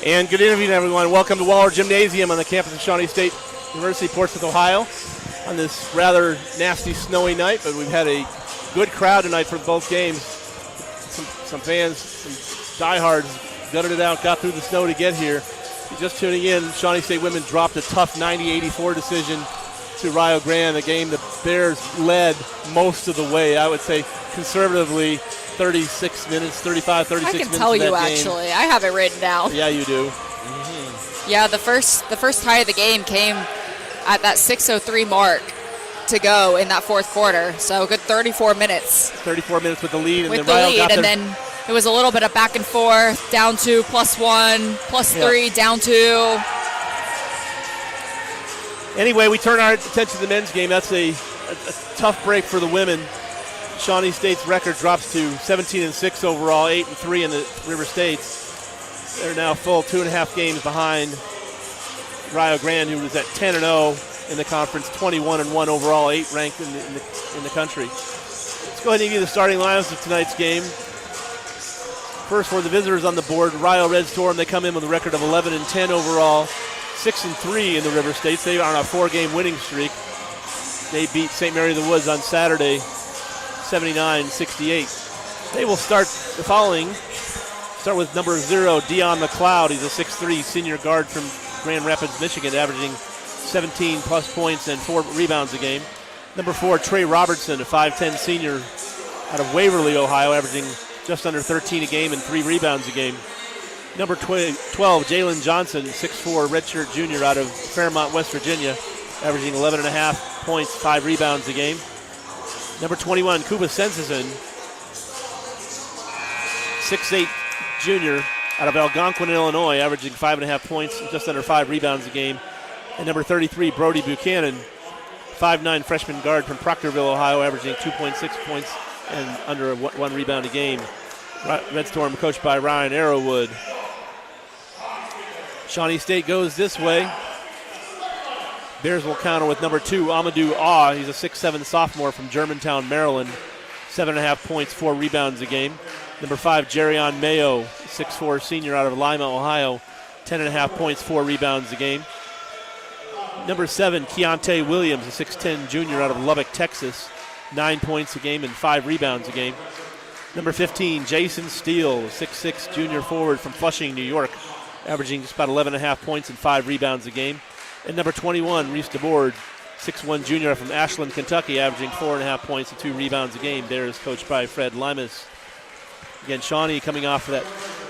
And good evening, everyone. Welcome to Waller Gymnasium on the campus of Shawnee State University, Portsmouth, Ohio, on this rather nasty, snowy night. But we've had a good crowd tonight for both games. Some fans, some diehards, gutted it out, got through the snow to get here. If you're just tuning in, Shawnee State women dropped a tough 90-84 decision to Rio Grande, a game the Bears led most of the way. I would say conservatively 36 minutes, 35, 36 minutes. I can tell you, game. actually. I have it written down. Yeah, you do. Mm-hmm. Yeah, the first tie of the game came at that 6:03 mark to go in that fourth quarter. So a good 34 minutes. 34 minutes with the lead. And then it was a little bit of back and forth, down 2, +1, +3, down 2. Anyway, we turn our attention to the men's game. That's a tough break for the women. Shawnee State's record drops to 17-6 overall, 8-3 in the River States. They're now full 2.5 games behind Rio Grande, who was at 10-0 in the conference, 21-1 overall, 8th ranked in the country. Let's go ahead and give you the starting lineups of tonight's game. First, for the visitors on the board, Rio Red Storm. They come in with a record of 11-10 overall, 6-3 in the River States. They are on a 4-game winning streak. They beat St. Mary of the Woods on Saturday, 79-68. They will start the following. Start with number 0, Dion McLeod. He's a 6'3 senior guard from Grand Rapids, Michigan, averaging 17-plus points and 4 rebounds a game. Number 4, Trey Robertson, a 5'10 senior out of Waverly, Ohio, averaging just under 13 a game and 3 rebounds a game. Number 12, Jalen Johnson, 6'4 redshirt junior out of Fairmont, West Virginia, averaging 11.5 points, 5 rebounds a game. Number 21, Kuba Sensison, 6'8 junior out of Algonquin, Illinois, averaging 5.5 points, just under 5 rebounds a game. And number 33, Brody Buchanan, 5'9 freshman guard from Proctorville, Ohio, averaging 2.6 points and under 1 rebound a game. Red Storm coached by Ryan Arrowwood. Shawnee State goes this way. Bears will counter with number 2, Amadou Ah. He's a 6'7 sophomore from Germantown, Maryland. 7.5 points, 4 rebounds a game. Number 5, Jerion Mayo, 6'4 senior out of Lima, Ohio. 10.5 points, 4 rebounds a game. Number 7, Keontae Williams, a 6'10 junior out of Lubbock, Texas. 9 points a game and 5 rebounds a game. Number 15, Jason Steele, a 6'6 junior forward from Flushing, New York, averaging just about 11.5 points and 5 rebounds a game. And number 21, Reese DeBoard, 6'1 junior from Ashland, Kentucky, averaging 4.5 points and 2 rebounds a game. There is coached by Fred Limas. Again, Shawnee coming in at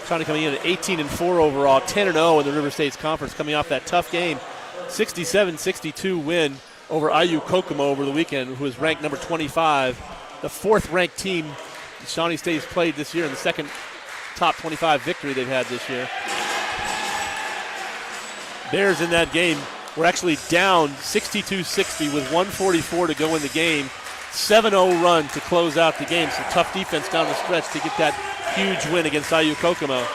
18-4 overall, 10-0 in the River States Conference, coming off that tough game. 67-62 win over IU Kokomo over the weekend, who is ranked number 25, the 4th-ranked team Shawnee State has played this year, and the second top 25 victory they've had this year. Bears in that game were actually down 62-60 with 1:44 to go in the game. 7-0 run to close out the game. So tough defense down the stretch to get that huge win against IU Kokomo.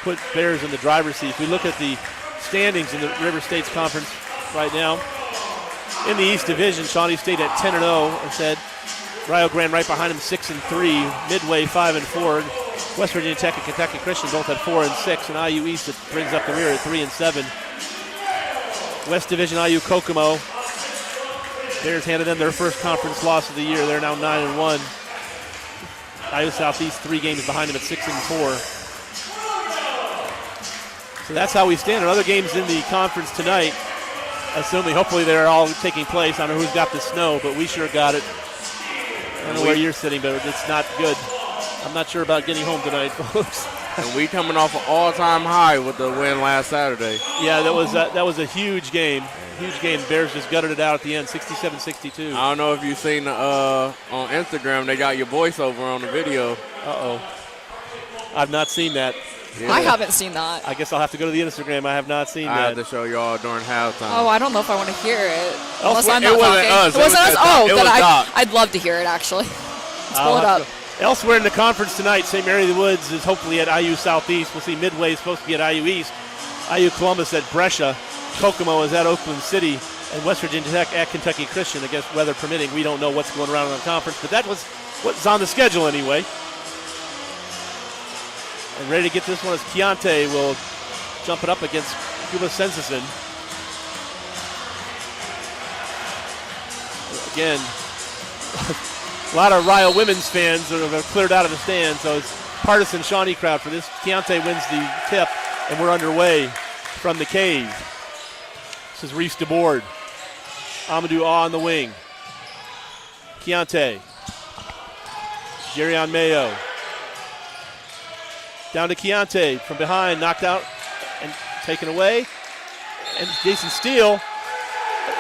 Put Bears in the driver's seat. If we look at the standings in the River States Conference right now, in the East Division, Shawnee State at 10-0, I said. Rio Grande right behind them, 6-3. Midway, 5-4. West Virginia Tech and Kentucky Christian both at 4-6. And IU East that brings up the rear at 3-7. West Division, IU Kokomo. Bears handed them their first conference loss of the year. They're now 9-1. IU Southeast 3 games behind them at 6-4. So that's how we stand. And other games in the conference tonight, assuming hopefully they're all taking place. I don't know who's got the snow, but we sure got it. I don't know where you're sitting, but it's not good. I'm not sure about getting home tonight, folks. And we coming off an all-time high with the win last Saturday. Yeah, that was a huge game. Huge game. Bears just gutted it out at the end, 67-62. I don't know if you've seen on Instagram, they got your voiceover on the video. Uh-oh. I've not seen that. Yeah. I haven't seen that. I guess I'll have to go to the Instagram. I have not seen that. I have to show y'all during halftime. Oh, I don't know if I want to hear it. Unless I'm not talking. Us. It wasn't us? Oh, it was I'd love to hear it, actually. Let's pull it up. Elsewhere in the conference tonight, St. Mary of the Woods is hopefully at IU Southeast. We'll see Midway is supposed to be at IU East. IU Columbus at Brescia. Kokomo is at Oakland City. And West Virginia Tech at Kentucky Christian. I guess weather permitting, we don't know what's going around in the conference. But that was what's on the schedule anyway. And ready to get this one as Keontae will jumping up against Cuba Sensisin. Again, a lot of Rio women's fans that have cleared out of the stand, so it's partisan Shawnee crowd for this. Keontae wins the tip, and we're underway from the cave. This is Reese DeBoard. Amadou Ah on the wing. Keontae. Jerry Mayo. Down to Keontae from behind, knocked out and taken away. And Jason Steele,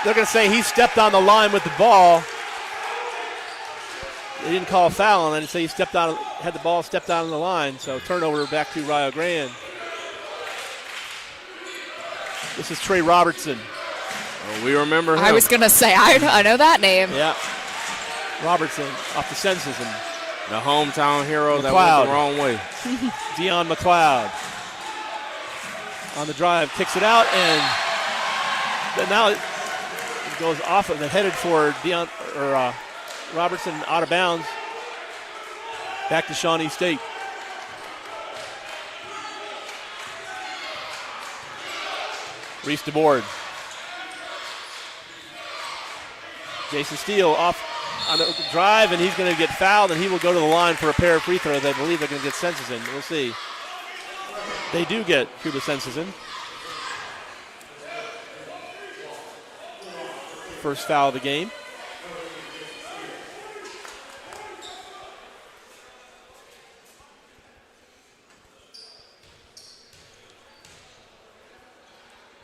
they're going to say he stepped on the line with the ball. They didn't call a foul, and then say he stepped on, had the ball stepped out on the line. So turnover back to Rio Grande. This is Trey Robertson. Oh, we remember him. I was going to say, I know that name. Yeah. Robertson off the census. And the hometown hero McLeod. that went the wrong way. Dion McLeod on the drive, kicks it out, and then now it goes off and headed for Robertson out of bounds. Back to Shawnee State. Reese DeBoard. Jason Steele off on the drive, and he's going to get fouled, and he will go to the line for a pair of free throws. I believe they're going to get Census in. We'll see. They do get Cuba Census in. First foul of the game.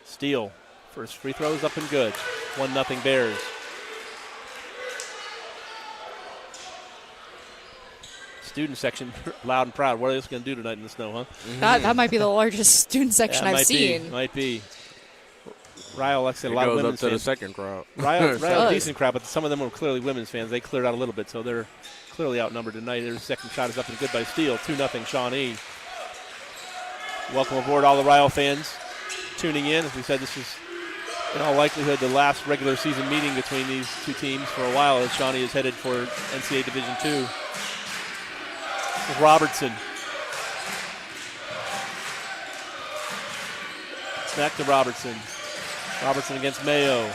Steele, first free throw is up and good. 1-0 Bears. Student section, loud and proud. What are they going to do tonight in the snow, huh? Mm-hmm. That might be the largest student section I've seen. Might be. Ryle, like I said, a lot of women's up to fans. the second crowd. Ryle, a decent crowd, but some of them were clearly women's fans. They cleared out a little bit, so they're clearly outnumbered tonight. Their second shot is up and good by Steele. 2-0 Shawnee. Welcome aboard all the Ryle fans tuning in. As we said, this is in all likelihood the last regular season meeting between these two teams for a while, as Shawnee is headed for NCAA Division II. Robertson. Back to Robertson. Robertson against Mayo.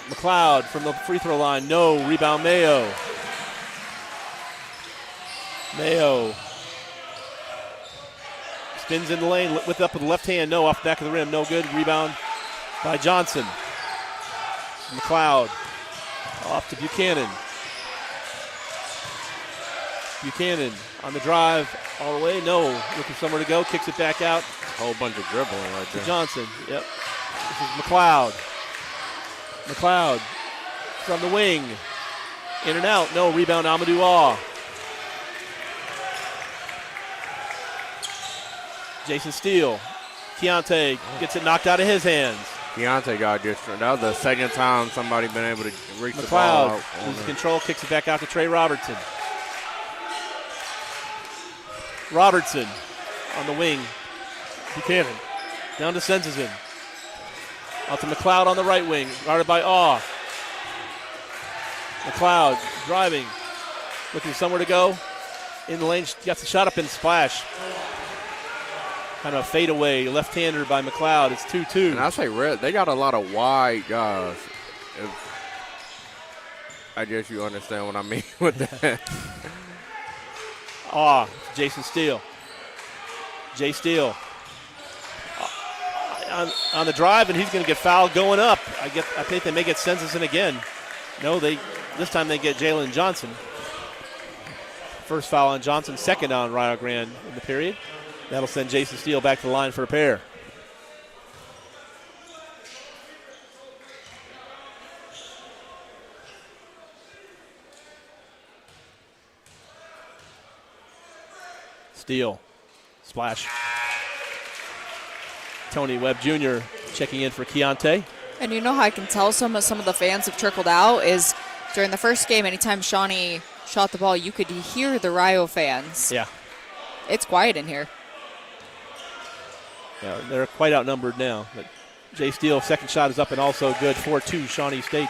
McLeod from the free throw line. No. Rebound Mayo. Mayo. Spins in the lane with up with the left hand. No. Off the back of the rim. No good. Rebound by Johnson. McLeod. Off to Buchanan. Buchanan on the drive all the way. No. Looking somewhere to go. Kicks it back out. A whole bunch of dribbling right there. To Johnson. Yep. This is McLeod. McLeod from the wing. In and out. No. Rebound Amadou Ah. Jason Steele. Keontae gets it knocked out of his hands. Keontae got just. That was the second time somebody been able to reach the ball out. McLeod loses control. Kicks it back out to Trey Robertson. Robertson on the wing. Buchanan down to Sensisin. Out to McLeod on the right wing. Guarded by Ah. McLeod driving. Looking somewhere to go. In the lane. Gets the shot up and splash. Kind of a fadeaway left-hander by McLeod. It's 2-2. And I say they got a lot of wide guys. I guess you understand what I mean with that. Jason Steele. Jay Steele on the drive, and he's going to get fouled going up. I think they may get Census in again. No, this time they get Jalen Johnson. First foul on Johnson, second on Rio Grande in the period. That'll send Jason Steele back to the line for a pair. Steele. Splash. Tony Webb Jr. checking in for Keontae. And you know how I can tell some of the fans have trickled out is during the first game, anytime Shawnee shot the ball, you could hear the Rio fans. Yeah. It's quiet in here. Yeah, they're quite outnumbered now. But Jay Steele, second shot is up and also good. 4-2 Shawnee State.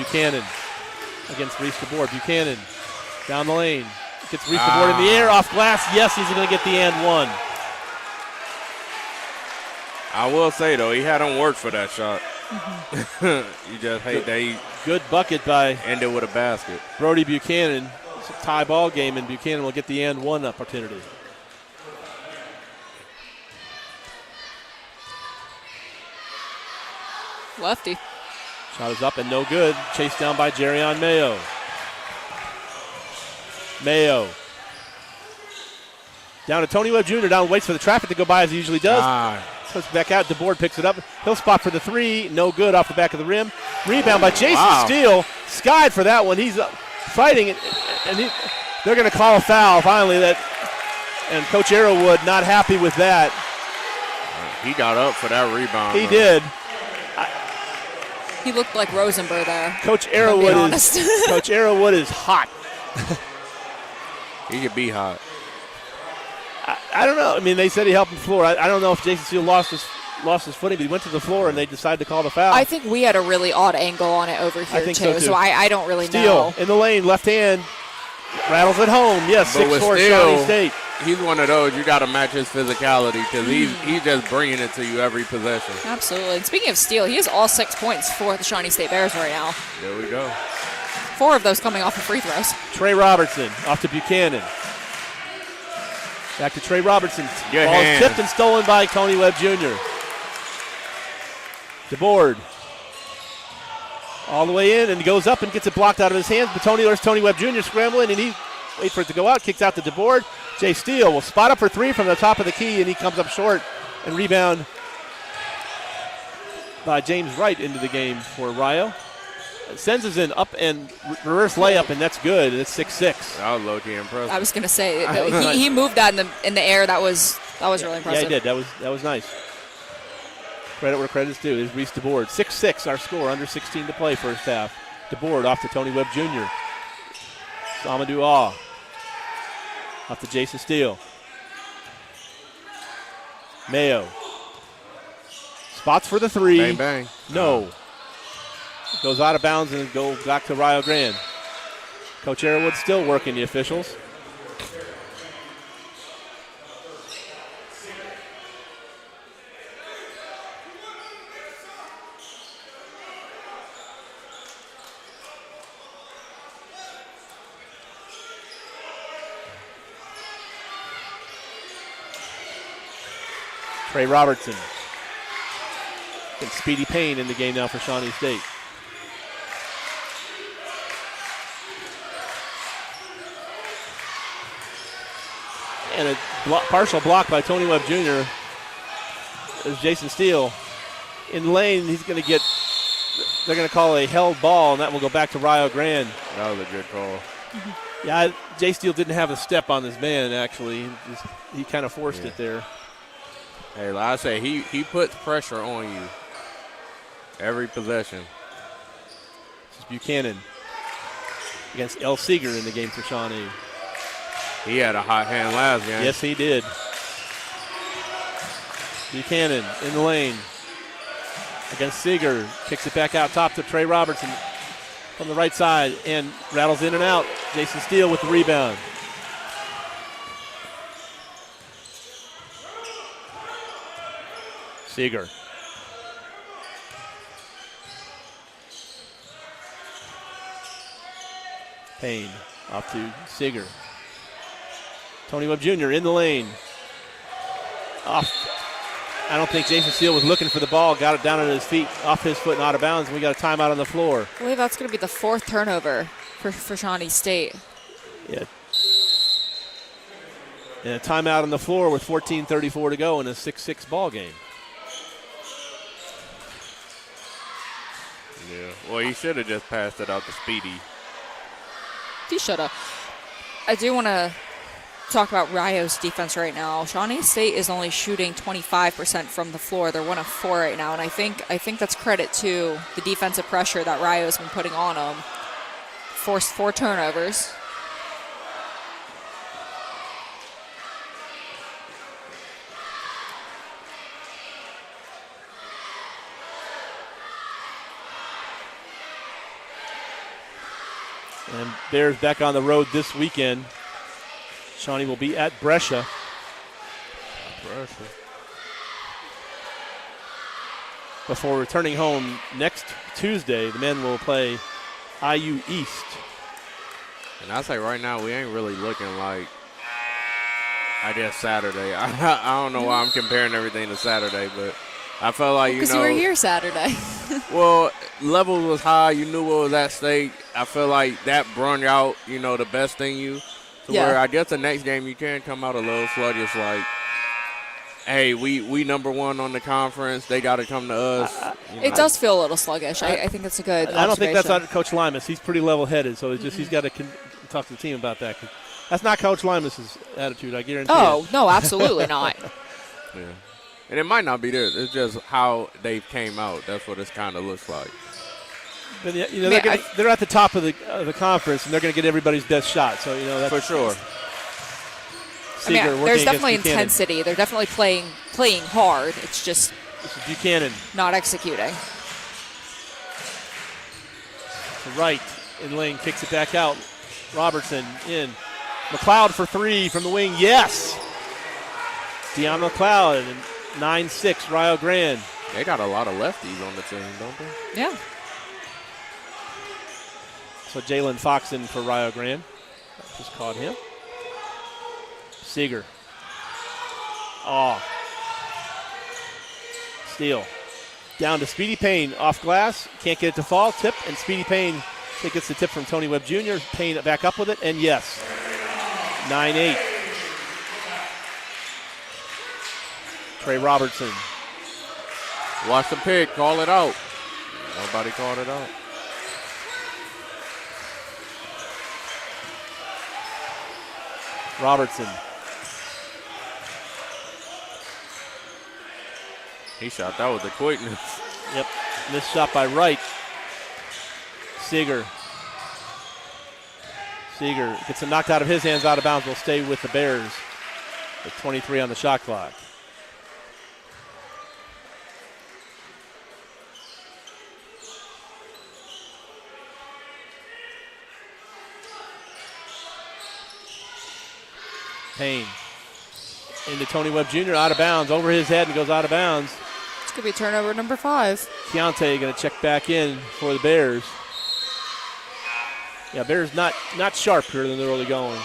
Buchanan against Reese DeBoer. Buchanan down the lane. Gets Reese DeBoer in the air, off glass. Yes, he's going to get the and one. I will say, though, he had him work for that shot. Mm-hmm. You just hate that he good bucket by ended with a basket. Brody Buchanan. It's a tie ball game, and Buchanan will get the and one opportunity. Lefty. Shot is up and no good. Chased down by Jerrion Mayo. Mayo. Down to Tony Webb Jr. Down, waits for the traffic to go by as he usually does. Puts it back out. DeBoer picks it up. He'll spot for the three. No good off the back of the rim. Rebound by Jason Steele. Skied for that one. He's fighting, and they're going to call a foul finally. And Coach Arrowwood not happy with that. He got up for that rebound. He did. He looked like Rosenberg there. Coach Arrowwood is hot. He could be hot. I don't know. I mean, they said he helped the floor. I don't know if Jason Steele lost his footing, but he went to the floor and they decided to call the foul. I think we had a really odd angle on it over here, I think so, too. So I don't really know. Steele in the lane, left hand. Rattles it home. Yes, 6'4" Shawnee State. He's one of those, you got to match his physicality because he's just bringing it to you every possession. Absolutely. And speaking of Steele, he has all 6 points for the Shawnee State Bears right now. There we go. 4 of those coming off of free throws. Trey Robertson off to Buchanan. Back to Trey Robertson. Ball is tipped and stolen by Tony Webb Jr. DeBoer. All the way in and goes up and gets it blocked out of his hands. But there's Tony Webb Jr. scrambling and he waits for it to go out. Kicks out to DeBoer. Jay Steele will spot up for three from the top of the key and he comes up short and rebound by James Wright into the game for Rio. Sends us in up and reverse layup, and that's good. It's 6-6. That was low-key impressive. I was going to say, he moved that in the air. That was really impressive. Yeah, he did. That was nice. Credit where credit's due. Is Reese DeBoer. 6-6, our score. Under 16 to play first half. DeBoer off to Tony Webb Jr. Amadou Aw. Off to Jason Steele. Mayo. Spots for the three. Bang, bang. No. Goes out of bounds and go back to Rio Grande. Coach Arrowwood still working the officials. Trey Robertson. And Speedy Payne in the game now for Shawnee State. And a partial block by Tony Webb Jr. There's Jason Steele. In lane, they're going to call a held ball, and that will go back to Rio Grande. That was a good call. Yeah, Jay Steele didn't have a step on his man, actually. He kind of forced it there. Hey, like I say, he puts pressure on you every possession. This is Buchanan against El Seeger in the game for Shawnee. He had a hot hand last game. Yes, he did. Buchanan in the lane against Seeger. Kicks it back out top to Trey Robertson from the right side and rattles in and out. Jason Steele with the rebound. Seeger. Payne off to Seeger. Tony Webb Jr. in the lane. Off. I don't think Jason Steele was looking for the ball. Got it down at his feet, off his foot and out of bounds, and we got a timeout on the floor. I believe that's going to be the 4th turnover for Shawnee State. Yeah. And a timeout on the floor with 14:34 to go in a 6-6 ball game. Yeah. Well, he should have just passed it out to Speedy. He should have. I do want to talk about Rio's defense right now. Shawnee State is only shooting 25% from the floor. They're 1 of 4 right now, and I think that's credit to the defensive pressure that Rio's been putting on them. Forced 4 turnovers. And Bears back on the road this weekend. Shawnee will be at Brescia. Before returning home next Tuesday, the men will play IU East. And I say right now, we ain't really looking like, I guess, Saturday. I don't know why I'm comparing everything to Saturday, but I felt like, Because you were here Saturday. Well, level was high. You knew what was at stake. I feel like that brung out, the best in you. To where I guess the next game you can come out a little sluggish, like, hey, we number one on the conference. They got to come to us. It does feel a little sluggish. I think that's a good I don't think that's observation. on Coach Limas. He's pretty level-headed, so it's just he's got to talk to the team about that. 'Cause that's not Coach Limas' attitude, I guarantee Oh, it. no, absolutely not. Yeah. And it might not be this. It's just how they came out. That's what it kind of looks like. But, they're at the top of the conference, and they're going to get everybody's best shot. So, that's For sure. Seeger working there's against definitely Buchanan. intensity. They're definitely playing hard. It's just This is Buchanan not executing. to right. In lane, kicks it back out. Robertson in. McLeod for three from the wing. Yes! Deon McLeod, 9-6, Rio Grande. They got a lot of lefties on the team, don't they? Yeah. So Jalen Fox in for Rio Grande. Just caught him. Seeger. Steal. Down to Speedy Payne. Off glass. Can't get it to fall. Tip. And Speedy Payne gets the tip from Tony Webb Jr. Payne back up with it. And yes. 9-8. Trey Robertson. Watch the pick. Call it out. Nobody called it out. Robertson. He shot that with the quickness. Yep. Missed shot by Wright. Seeger gets it knocked out of his hands, out of bounds. Will stay with the Bears with 23 on the shot clock. Payne into Tony Webb Jr. out of bounds, over his head and goes out of bounds. It's going to be turnover number 5. Keontae going to check back in for the Bears. Yeah, Bears not sharp here than they're really going.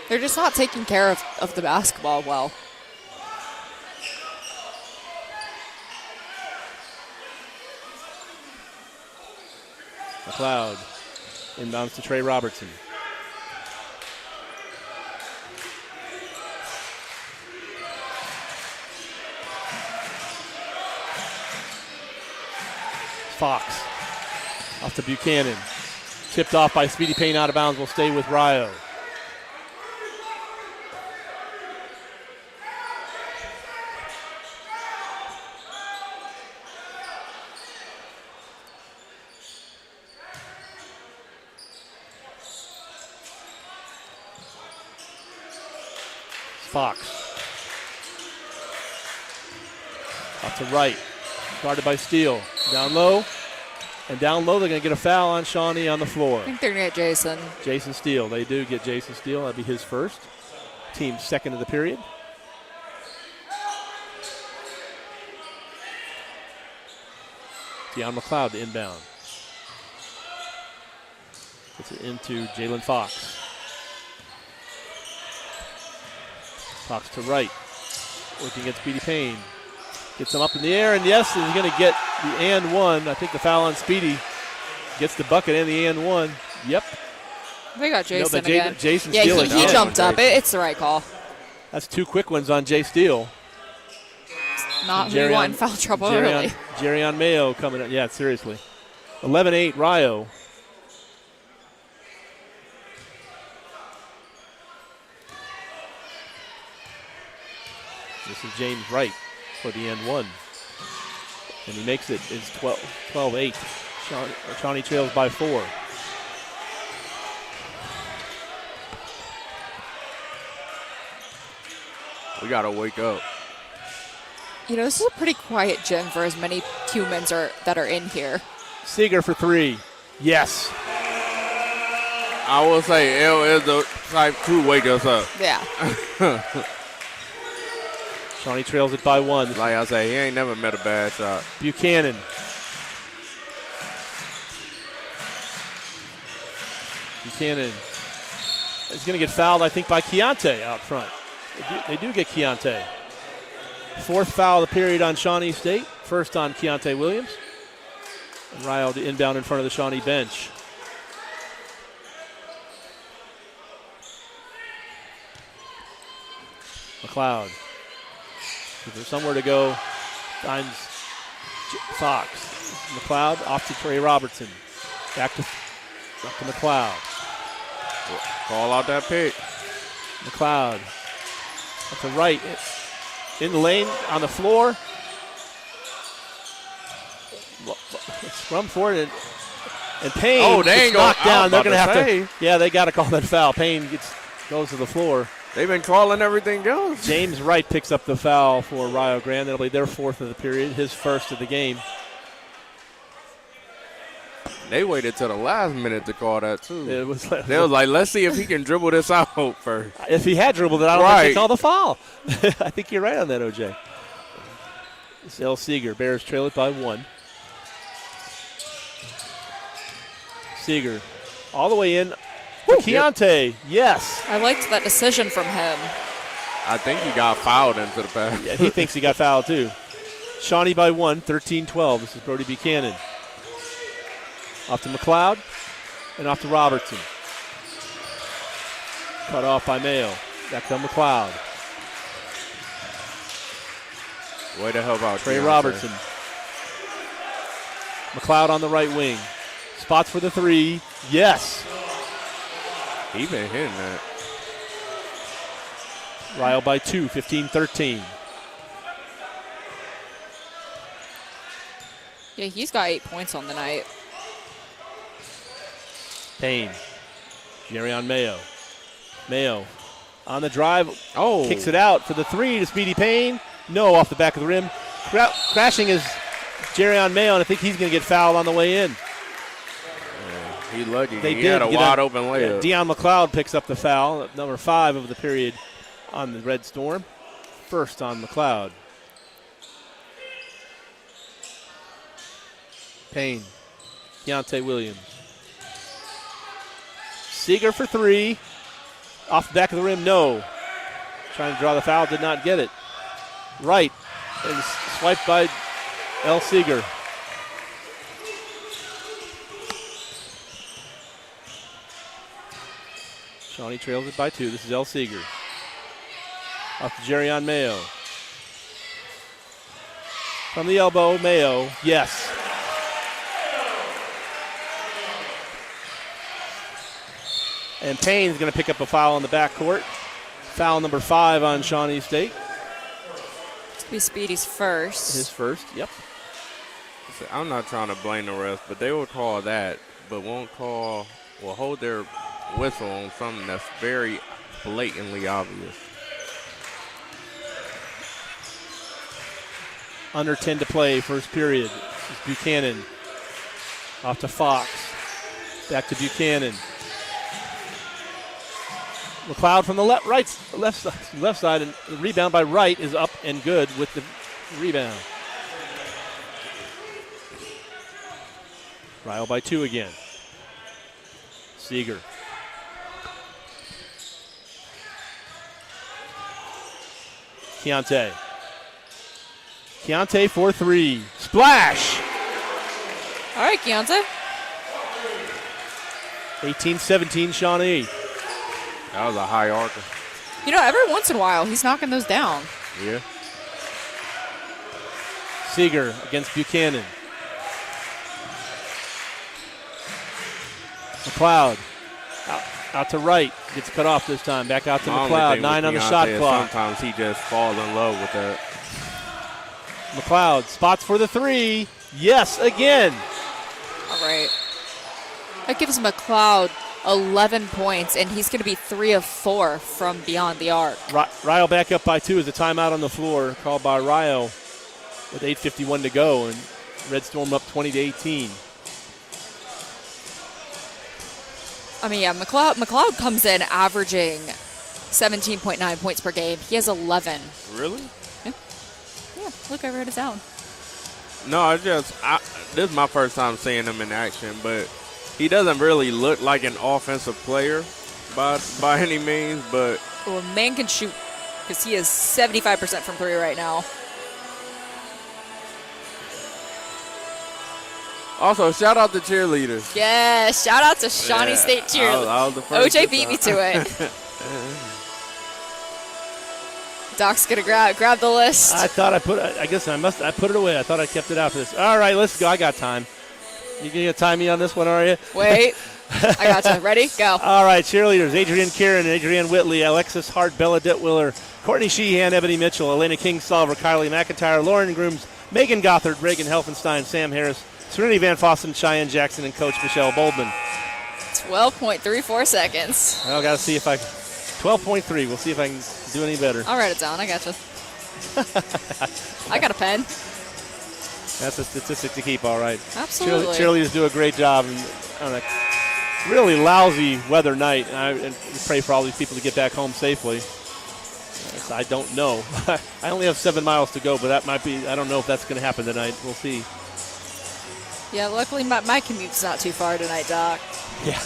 They're just not taking care of the basketball well. McLeod inbounds to Trey Robertson. Fox off to Buchanan. Tipped off by Speedy Payne, out of bounds. Will stay with Rio. Fox. Off to right. Guarded by Steele. Down low. And down low, they're going to get a foul on Shawnee on the floor. I think they're going to get Jason. Jason Steele. They do get Jason Steele. That'd be his first. Team's second of the period. Deon McLeod to inbound. Gets it into Jalen Fox. Fox to right. Working against Speedy Payne. Gets him up in the air, and yes, he's going to get the and one. I think the foul on Speedy gets the bucket and the and one. Yep. They got Jason again. Jason yeah, Steele he again. jumped up. It's the right call. That's 2 quick ones on Jay Steele. Not who you want in foul trouble early. Jerry Mayo coming in. Yeah, seriously. 11-8 Rio. This is James Wright for the end one. And he makes it. It's 12-8. Shawnee trails by 4. We got to wake up. This is a pretty quiet gym for as many humans that are in here. Seeger for 3. Yes. I will say L is the type to wake us up. Yeah. Shawnee trails it by 1. Like I say, he ain't never met a bad shot. Buchanan. Buchanan is going to get fouled, I think, by Keontae out front. They do get Keontae. 4th foul of the period on Shawnee State. First on Keontae Williams. And Ryle to inbound in front of the Shawnee bench. McLeod. If there's somewhere to go, finds Fox. McLeod off to Trey Robertson. Back to McLeod. Call out that pick. McLeod at the right. In the lane, on the floor. Scrum for it, and Payne gets knocked down. They're going to have to. Yeah, they got to call that foul. Payne goes to the floor. They've been calling everything else. James Wright picks up the foul for Rio Grande. That'll be their 4th of the period, his 1st of the game. They waited till the last minute to call that, too. They was like, let's see if he can dribble this out first. If he had dribbled it, I don't think they call the foul. I think you're right on that, OJ. It's L. Seeger. Bears trail it by 1. Seeger all the way in. Keontae, yes. I liked that decision from him. I think he got fouled into the pass. Yeah, he thinks he got fouled, too. Shawnee by 1, 13-12. This is Brody Buchanan. Off to McLeod and off to Robertson. Cut off by Mayo. Back to McLeod. Way to help out Trey Robertson. McLeod on the right wing. Spots for the 3. Yes. He been hitting that. Ryle by 2, 15-13. Yeah, he's got 8 points on the night. Payne. Jerion Mayo. Mayo on the drive. Kicks it out for the 3 to Speedy Payne. No, off the back of the rim. Crashing is Jerion Mayo, and I think he's going to get fouled on the way in. He lucky. He had a wide open layup. Deion McLeod picks up the foul, number 5 of the period on the Red Storm. First on McLeod. Payne. Keontae Williams. Seeger for 3. Off the back of the rim, no. Trying to draw the foul, did not get it. Right. And swiped by L. Seeger. Shawnee trails it by 2. This is L. Seeger. Off to Jerion Mayo. From the elbow, Mayo. Yes. And Payne's going to pick up a foul on the backcourt. Foul number 5 on Shawnee State. It's going to be Speedy's first. His first, yep. I'm not trying to blame the refs, but they will call that, but won't call, will hold their whistle on something that's very blatantly obvious. Under 10 to play, first period. This is Buchanan. Off to Fox. Back to Buchanan. McLeod from the left side, and the rebound by Wright is up and good with the rebound. Ryle by 2 again. Seeger. Keontae. Keontae for 3. Splash! All right, Keontae. 18-17 Shawnee. That was a high archer. You know, every once in a while, he's knocking those down. Yeah. Seeger against Buchanan. McLeod out to Wright. Gets cut off this time. Back out to McLeod. 9 on the shot clock. Sometimes he just falls in love with that. McLeod spots for the 3. Yes, again. All right. That gives McLeod 11 points, and he's going to be 3 of 4 from beyond the arc. Ryle back up by 2 as a timeout on the floor called by Ryle with 8:51 to go, and Red Storm up 20-18. I mean, yeah, McLeod comes in averaging 17.9 points per game. He has 11. Really? Yeah, look, I wrote it down. No, this is my first time seeing him in action, but he doesn't really look like an offensive player by any means, but... Well, man can shoot because he is 75% from 3 right now. Also, shout out to cheerleaders. Yeah, shout out to Shawnee State cheerleaders. OJ beat me to it. Doc's gonna grab the list. I thought I put it away. I thought I kept it out for this. All right, let's go. I got time. You gonna time me on this one, are you? Wait. I got you. Ready? Go. All right, cheerleaders. Adrienne Kieran, Adrienne Whitley, Alexis Hart, Bella Ditwiller, Courtney Sheehan, Ebony Mitchell, Elena King-Solver, Kylie McIntyre, Lauren Grooms, Megan Gothard, Reagan Helfenstein, Sam Harris, Serenity Van Fossen, Cheyenne Jackson, and Coach Michelle Boldman. 12.34 seconds. I've got to see if 12.3. We'll see if I can do any better. I'll write it down. I got you. I got a pen. That's a statistic to keep, all right. Absolutely. Cheerleaders do a great job on a really lousy weather night. And pray for all these people to get back home safely. I don't know. I only have 7 miles to go, but that might be, I don't know if that's going to happen tonight. We'll see. Yeah, luckily my commute's not too far tonight, Doc. Yeah.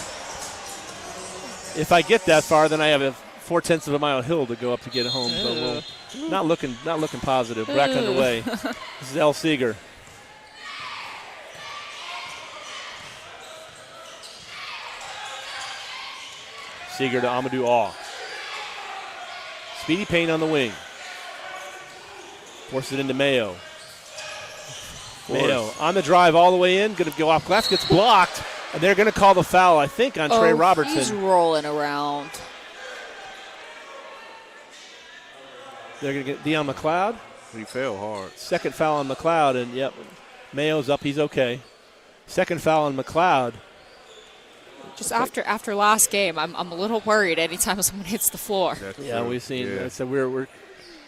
If I get that far, then I have a 4/10 of a mile hill to go up to get home. So not looking positive. Back underway. This is Elle Seeger. Seeger to Amadou Aw. Speedy Payne on the wing. Forces it into Mayo. Mayo on the drive all the way in. Going to go off glass. Gets blocked. And they're going to call the foul, I think, on Trey Robertson. He's rolling around. They're going to get Deion McLeod. He fell hard. Second foul on McLeod. And, yep, Mayo's up. He's okay. Second foul on McLeod. Just after last game, I'm a little worried anytime someone hits the floor. Yeah, we've seen. So we're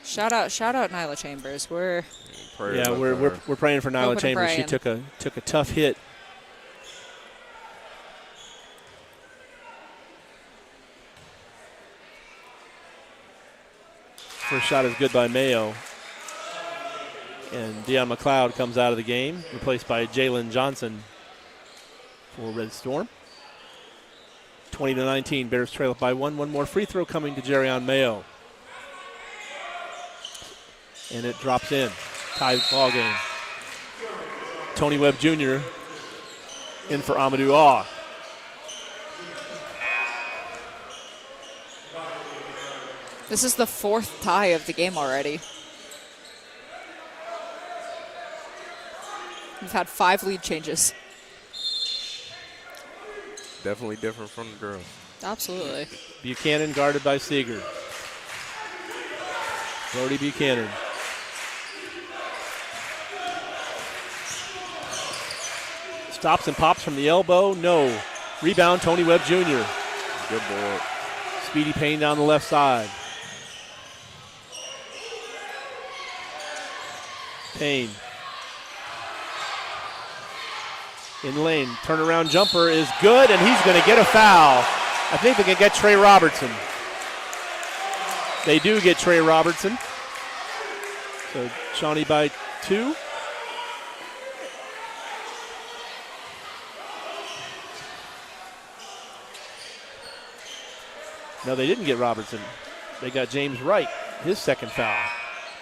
shout out Nyla Chambers. We're praying for Nyla Chambers. She took a tough hit. First shot is good by Mayo. And Deion McLeod comes out of the game, replaced by Jalen Johnson for Red Storm. 20-19, Bears trail up by 1. One more free throw coming to Jerrion Mayo. And it drops in. Tie ball game. Tony Webb Jr. in for Amadou Aw. This is the 4th tie of the game already. We've had 5 lead changes. Definitely different from the girls. Absolutely. Buchanan guarded by Seeger. Brody Buchanan. Stops and pops from the elbow. No. Rebound, Tony Webb Jr. Good board. Speedy Payne down the left side. Payne. In lane, turnaround jumper is good, and he's going to get a foul. I think they can get Trey Robertson. They do get Trey Robertson. So Shawnee by 2. No, they didn't get Robertson. They got James Wright, his second foul.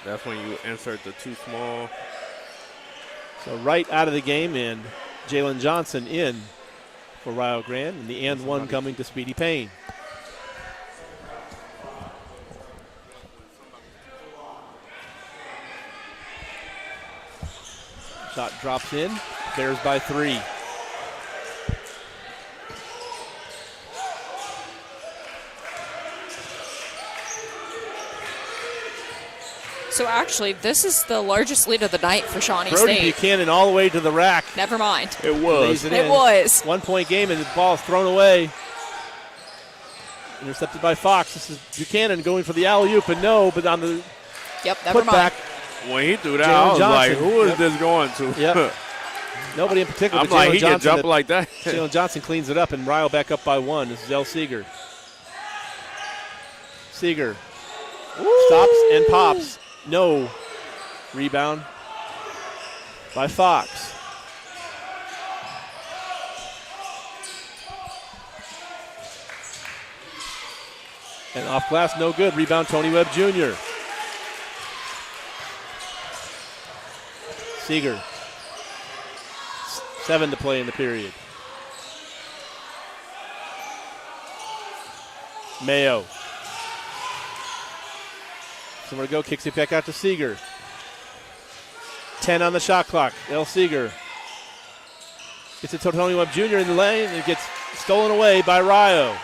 That's when you insert the too small. So Wright out of the game, and Jalen Johnson in for Rio Grande, and the and one coming to Speedy Payne. Shot drops in. Bears by 3. So actually, this is the largest lead of the night for Shawnee Brody State. Buchanan all the way to the rack. Never mind. It was. Lays It was. 1 point game, and the ball is thrown away. Intercepted by Fox. This is Buchanan going for the alley-oop, and no, but on the Yep, never putback. mind. When he threw that, Jalen I was Johnson. like, who is this going to? Yep. Nobody in particular. I'm but like, Jalen he can Johnson jump like that. Jalen Johnson cleans it up, and Ryle back up by 1. This is El Seeger. Seeger stops and pops. No. Rebound by Fox. And off glass, no good. Rebound, Tony Webb Jr. Seeger. 7 to play in the period. Mayo. Somewhere to go, kicks it back out to Seeger. 10 on the shot clock. El Seeger. Gets it to Tony Webb Jr. in the lane, and it gets stolen away by Ryo.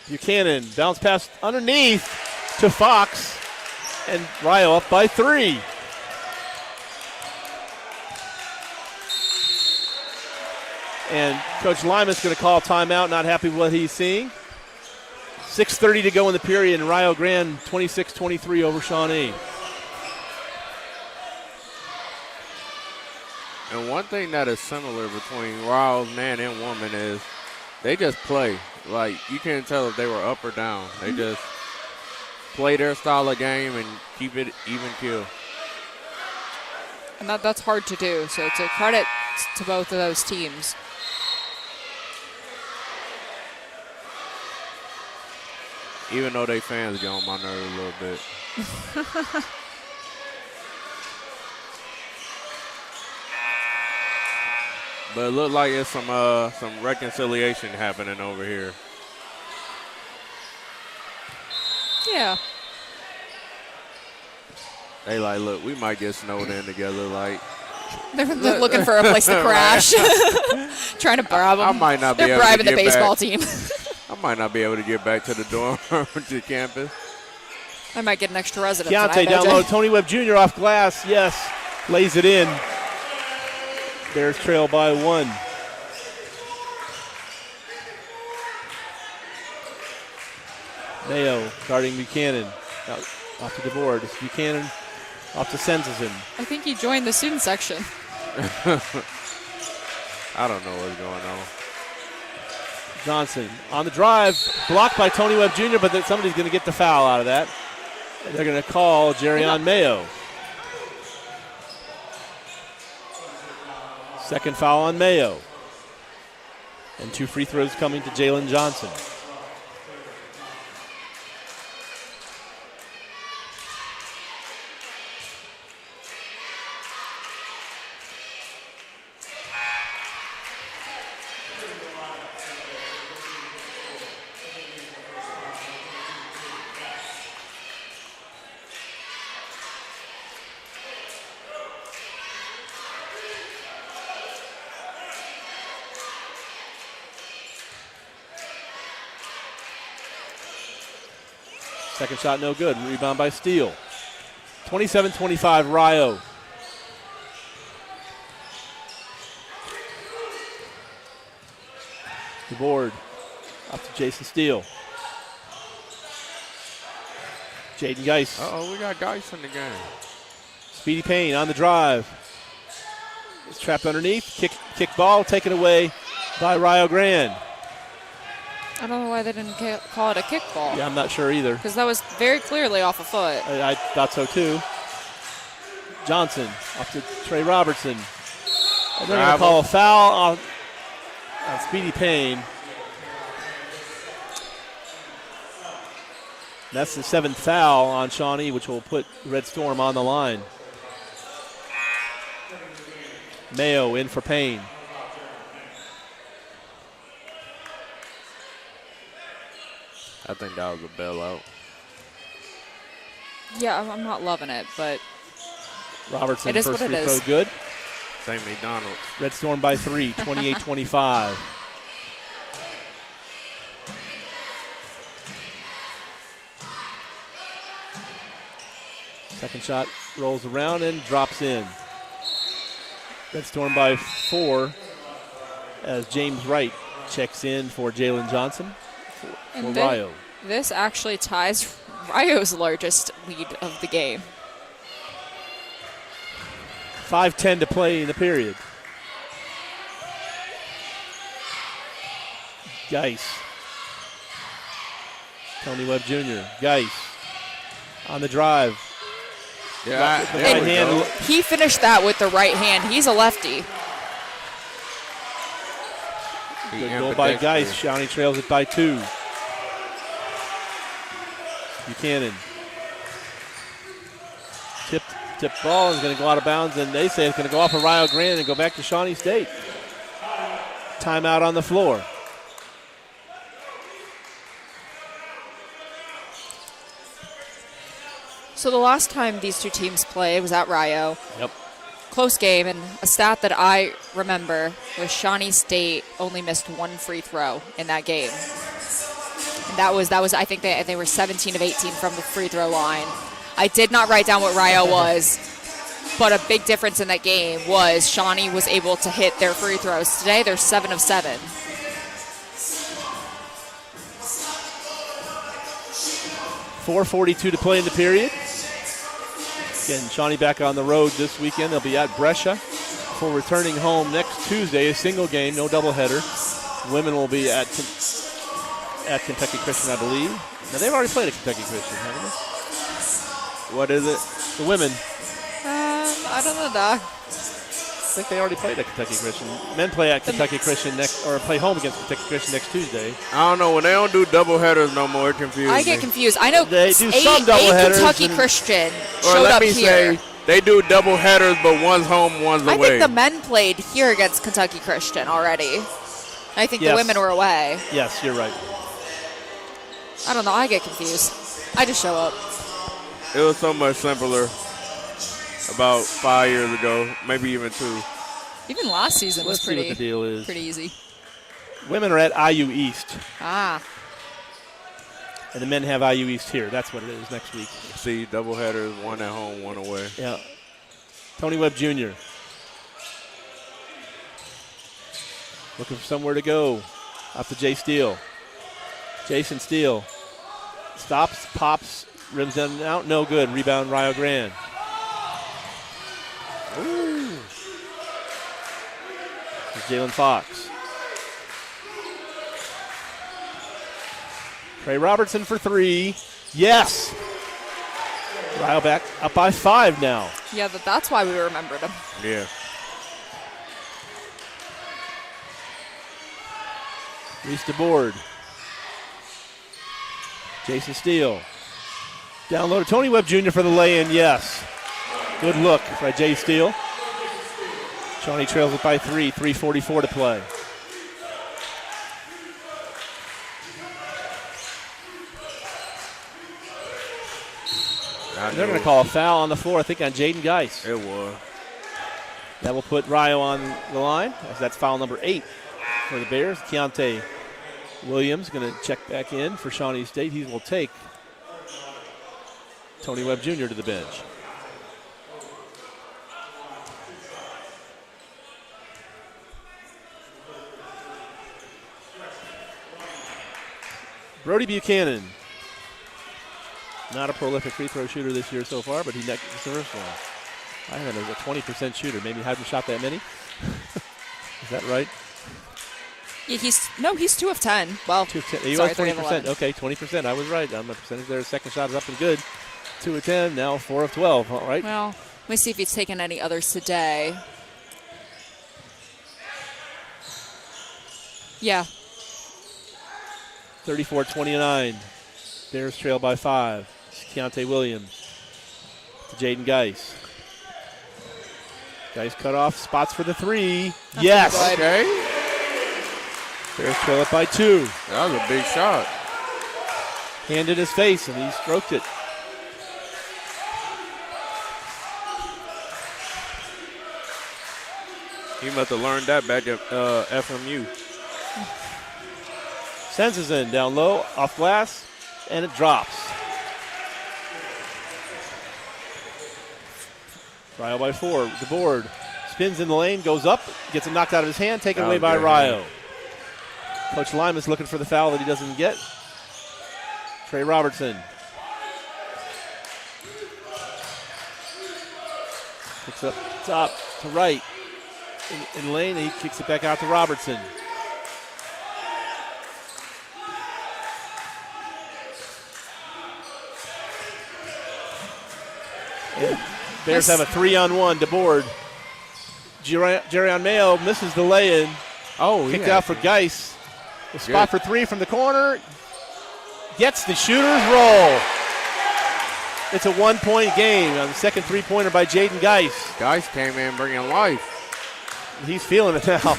Buchanan, bounce pass underneath to Fox, and Ryo up by 3. And Coach Lyman's going to call timeout, not happy with what he's seeing. 6:30 to go in the period, and Rio Grande 26-23 over Shawnee. And one thing that is similar between Riles, man and woman, is they just play. Like, you can't tell if they were up or down. They just play their style of game and keep it even keel. And that's hard to do, so it's a credit to both of those teams. Even though they fans get on my nerves a little bit. But it looked like it's some reconciliation happening over here. Yeah. They like, look, we might get snowed in together. Like, they're looking for a place to crash. Trying to bribe them. I might not be able to They're bribing the get baseball back. team. I might not be able to get back to the dorm to campus. I might get an extra resident. Keontae down low. Tony Webb Jr. off glass. Yes. Lays it in. Bears trail by 1. Mayo guarding Buchanan. Out, off to DeVord. It's Buchanan off to Senzelson. I think he joined the student section. I don't know what's going on. Johnson on the drive, blocked by Tony Webb Jr., but somebody's going to get the foul out of that. They're going to call Jerrion Mayo. Second foul on Mayo. And 2 free throws coming to Jalen Johnson. Second shot no good. Rebound by Steele. 27-25 Rio. The board up to Jason Steele. Jaden Geis. Uh-oh, we got Geis in the game. Speedy Payne on the drive. It's trapped underneath. Kick ball taken away by Rio Grande. I don't know why they didn't call it a kickball. Yeah, I'm not sure either. Because that was very clearly off a foot. I thought so too. Johnson up to Trey Robertson. And they're going to call a foul on Speedy Payne. That's the 7th foul on Shawnee, which will put Red Storm on the line. Mayo in for Payne. I think that was a bailout. Yeah, I'm not loving it, but Robertson it is first what free it throw is. good. St. McDonald's. Red Storm by 3, 28-25. Second shot rolls around and drops in. Red Storm by 4 as James Wright checks in for Jalen Johnson for Rio. This actually ties Rio's largest lead of the game. 5:10 to play in the period. Geis. Tony Webb Jr. Geis on the drive. Yeah, The right hand. He finished that with the right hand. He's a lefty. Good goal by Geis. Shawnee trails it by 2. Buchanan. Tip ball is going to go out of bounds, and they say it's going to go off of Rio Grande and go back to Shawnee State. Timeout on the floor. So the last time these two teams played was at Rio. Yep. Close game, and a stat that I remember was Shawnee State only missed 1 free throw in that game. And that was I think they were 17 of 18 from the free throw line. I did not write down what Rio was, but a big difference in that game was Shawnee was able to hit their free throws. Today they're 7 of 7. .442 to play in the period. Again, Shawnee back on the road this weekend. They'll be at Brescia for returning home next Tuesday. A single game, no doubleheader. Women will be at Kentucky Christian, I believe. Now, they've already played at Kentucky Christian, haven't they? What is it? The women. I don't know, Doc. I think they already played at Kentucky Christian. Men play at Kentucky Christian play home against Kentucky Christian next Tuesday. I don't know. When they don't do double headers no more, it confuses me. I get confused. I know they do some double headers. Kentucky Christian Or showed let up me here. say, they do double headers, but one's home, one's away. I think the men played here against Kentucky Christian already. I think the women were away. Yes, you're right. I don't know. I get confused. I just show up. It was so much simpler about 5 years ago, maybe even 2. Even last season was Let's see what the deal is. pretty easy. Women are at IU East. Ah. And the men have IU East here. That's what it is next week. See, double headers, one at home, one away. Yeah. Tony Webb Jr. looking for somewhere to go. Off to Jay Steele. Jason Steele stops, pops, rims in and out. No good. Rebound, Rio Grande. Ooh. Jalen Fox. Trey Robertson for 3. Yes. Rio back up by 5 now. Yeah, that's why we remembered him. Yeah. Reese DeBoard. Jason Steele. Down low to Tony Webb Jr. for the lay-in, yes. Good look by Jay Steele. Shawnee trails it by 3, 3:44 to play. They're going to call a foul on the floor, I think, on Jaden Geis. It was. That will put Rio on the line, as that's foul number 8 for the Bears. Keontae Williams going to check back in for Shawnee State. He will take Tony Webb Jr. to the bench. Brody Buchanan. Not a prolific free throw shooter this year so far, but he necked the first one. I have him as a 20% shooter. Maybe haven't shot that many. Is that right? Yeah, he's 2 of 10. Well, 2 of 10. He sorry, was 20%. Okay, 20%. I was right. My percentage there. Second shot is up and good. 2 of 10. Now 4 of 12. All right. Well, let me see if he's taken any others today. Yeah. 34-29. Bears trail by 5. Keontae Williams to Jaden Geis. Geis cut off. Spots for the 3. That's yes. Okay. Bears trail it by 2. That was a big shot. Hand in his face, and he stroked it. He must have learned that back at FMU. Sends is in down low, off glass, and it drops. Rio by 4. The board spins in the lane, goes up, gets it knocked out of his hand, taken away by Rio. Coach Limas looking for the foul that he doesn't get. Trey Robertson. Picks up top to right. In lane, he kicks it back out to Robertson. And Bears have a 3-on-1 to board. Jerry Mayo misses the lay-in. Oh, kicked out for Geis. The spot for three from the corner. Gets the shooter's roll. It's a 1-point game on the second three-pointer by Jaden Geis. Geis came in bringing life. He's feeling it now.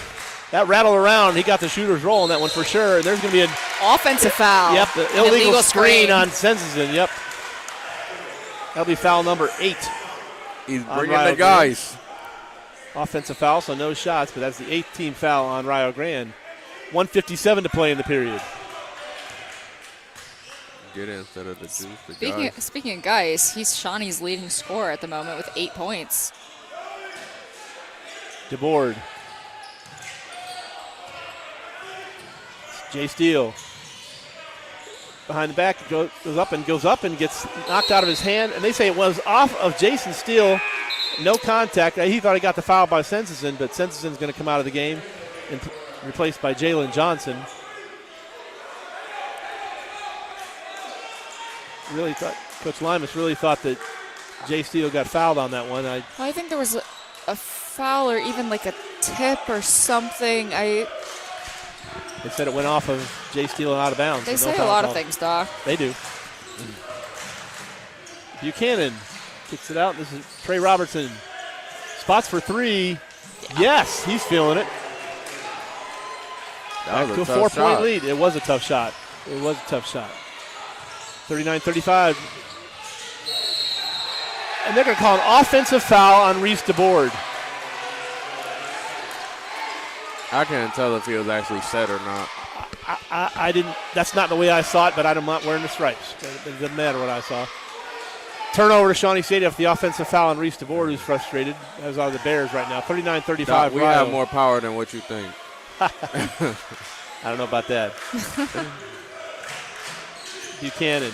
That rattled around. He got the shooter's roll on that one for sure. There's going to be an offensive foul. Yep, the illegal screen on Sensenson. Yep. That'll be foul number 8. He's bringing the guys. Offensive foul, so no shots, but that's the 8th team foul on Rio Grande. 1:57 to play in the period. Get in instead of the juice. Speaking of guys, he's Shawnee's leading scorer at the moment with 8 points. DeBoard. Jay Steele. Behind the back, goes up and gets knocked out of his hand. And they say it was off of Jason Steele. No contact. He thought he got the foul by Sensenson, but Sensenson's going to come out of the game and replaced by Jalen Johnson. Really thought, Coach Limas really thought that Jay Steele got fouled on that one. I think there was a foul or even like a tip or something. They said it went off of Jay Steele and out of bounds. They say a lot of things, Doc. They do. Buchanan kicks it out. This is Trey Robertson. Spots for three. Yeah. Yes, he's feeling it. That was a 4-point lead. It was a tough shot. 39-35. And they're going to call an offensive foul on Reese DeBoard. I can't tell if he was actually set or not. I didn't. That's not the way I saw it, but I'm not wearing the stripes. It doesn't matter what I saw. Turnover to Shawnee State after the offensive foul on Reese DeBoard, who's frustrated, as are the Bears right now. 39-35. We have more power than what you think. I don't know about that. Buchanan.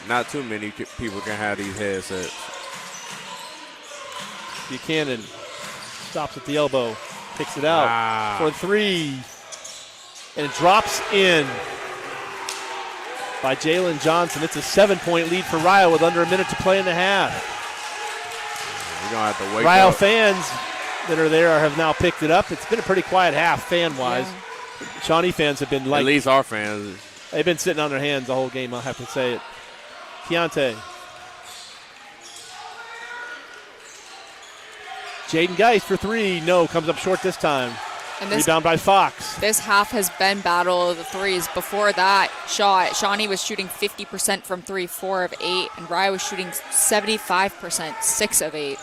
Not too many people can have these headsets. Buchanan stops at the elbow, kicks it out for three, and it drops in by Jalen Johnson. It's a 7-point lead for Rio with under a minute to play in the half. We're going to have to wake Rio up. fans that are there have now picked it up. It's been a pretty quiet half fan-wise. Yeah. Shawnee fans have been like, at least our fans. They've been sitting on their hands the whole game, I'll have to say it. Keontae. Jaden Geis for three. No, comes up short this time. And rebound by Fox. This half has been battle of the threes. Before that shot, Shawnee was shooting 50% from three, 4 of 8, and Rio was shooting 75%, 6 of 8.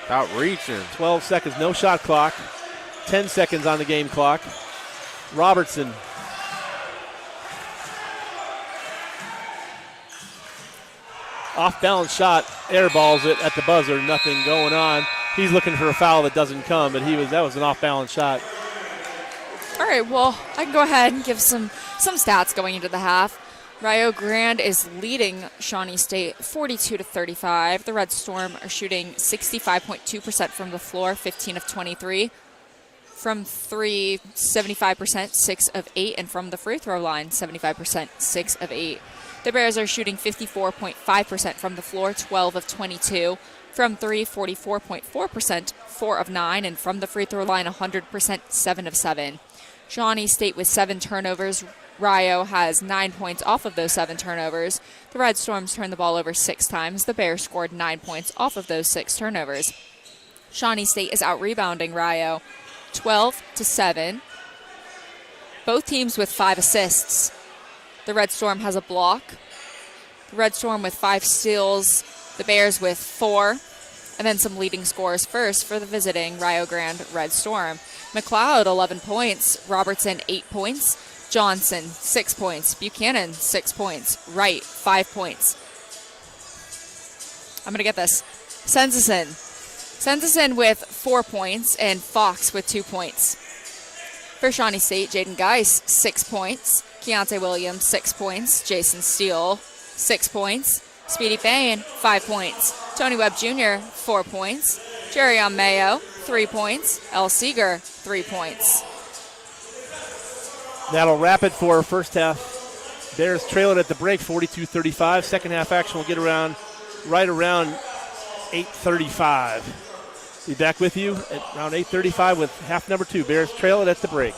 Out reaching. 12 seconds, no shot clock. 10 seconds on the game clock. Robertson. Off-balance shot, airballs it at the buzzer, nothing going on. He's looking for a foul that doesn't come, but that was an off-balance shot. All right, well, I can go ahead and give some stats going into the half. Rio Grande is leading Shawnee State 42-35. The Red Storm are shooting 65.2% from the floor, 15 of 23. From three, 75%, 6 of 8. And from the free throw line, 75%, 6 of 8. The Bears are shooting 54.5% from the floor, 12 of 22. From three, 44.4%, 4 of 9. And from the free throw line, 100%, 7 of 7. Shawnee State with 7 turnovers. Rio has 9 points off of those 7 turnovers. The Red Storms turned the ball over 6 times. The Bears scored 9 points off of those 6 turnovers. Shawnee State is out-rebounding Rio 12-7. Both teams with 5 assists. The Red Storm has a block. The Red Storm with 5 steals. The Bears with 4. And then some leading scorers first for the visiting Rio Grande Red Storm. McLeod, 11 points. Robertson, 8 points. Johnson, 6 points. Buchanan, 6 points. Wright, 5 points. I'm going to get this. Sensenson with 4 points, and Fox with 2 points. For Shawnee State, Jaden Geis, 6 points. Keontae Williams, 6 points. Jason Steele, 6 points. Speedy Bain, 5 points. Tony Webb Jr., 4 points. Jerry Mayo, 3 points. El Seeger, 3 points. That'll wrap it for first half. Bears trail it at the break, 42-35. Second half action will get right around 8:35. Be back with you at around 8:35 with half number 2. Bears trail it at the break.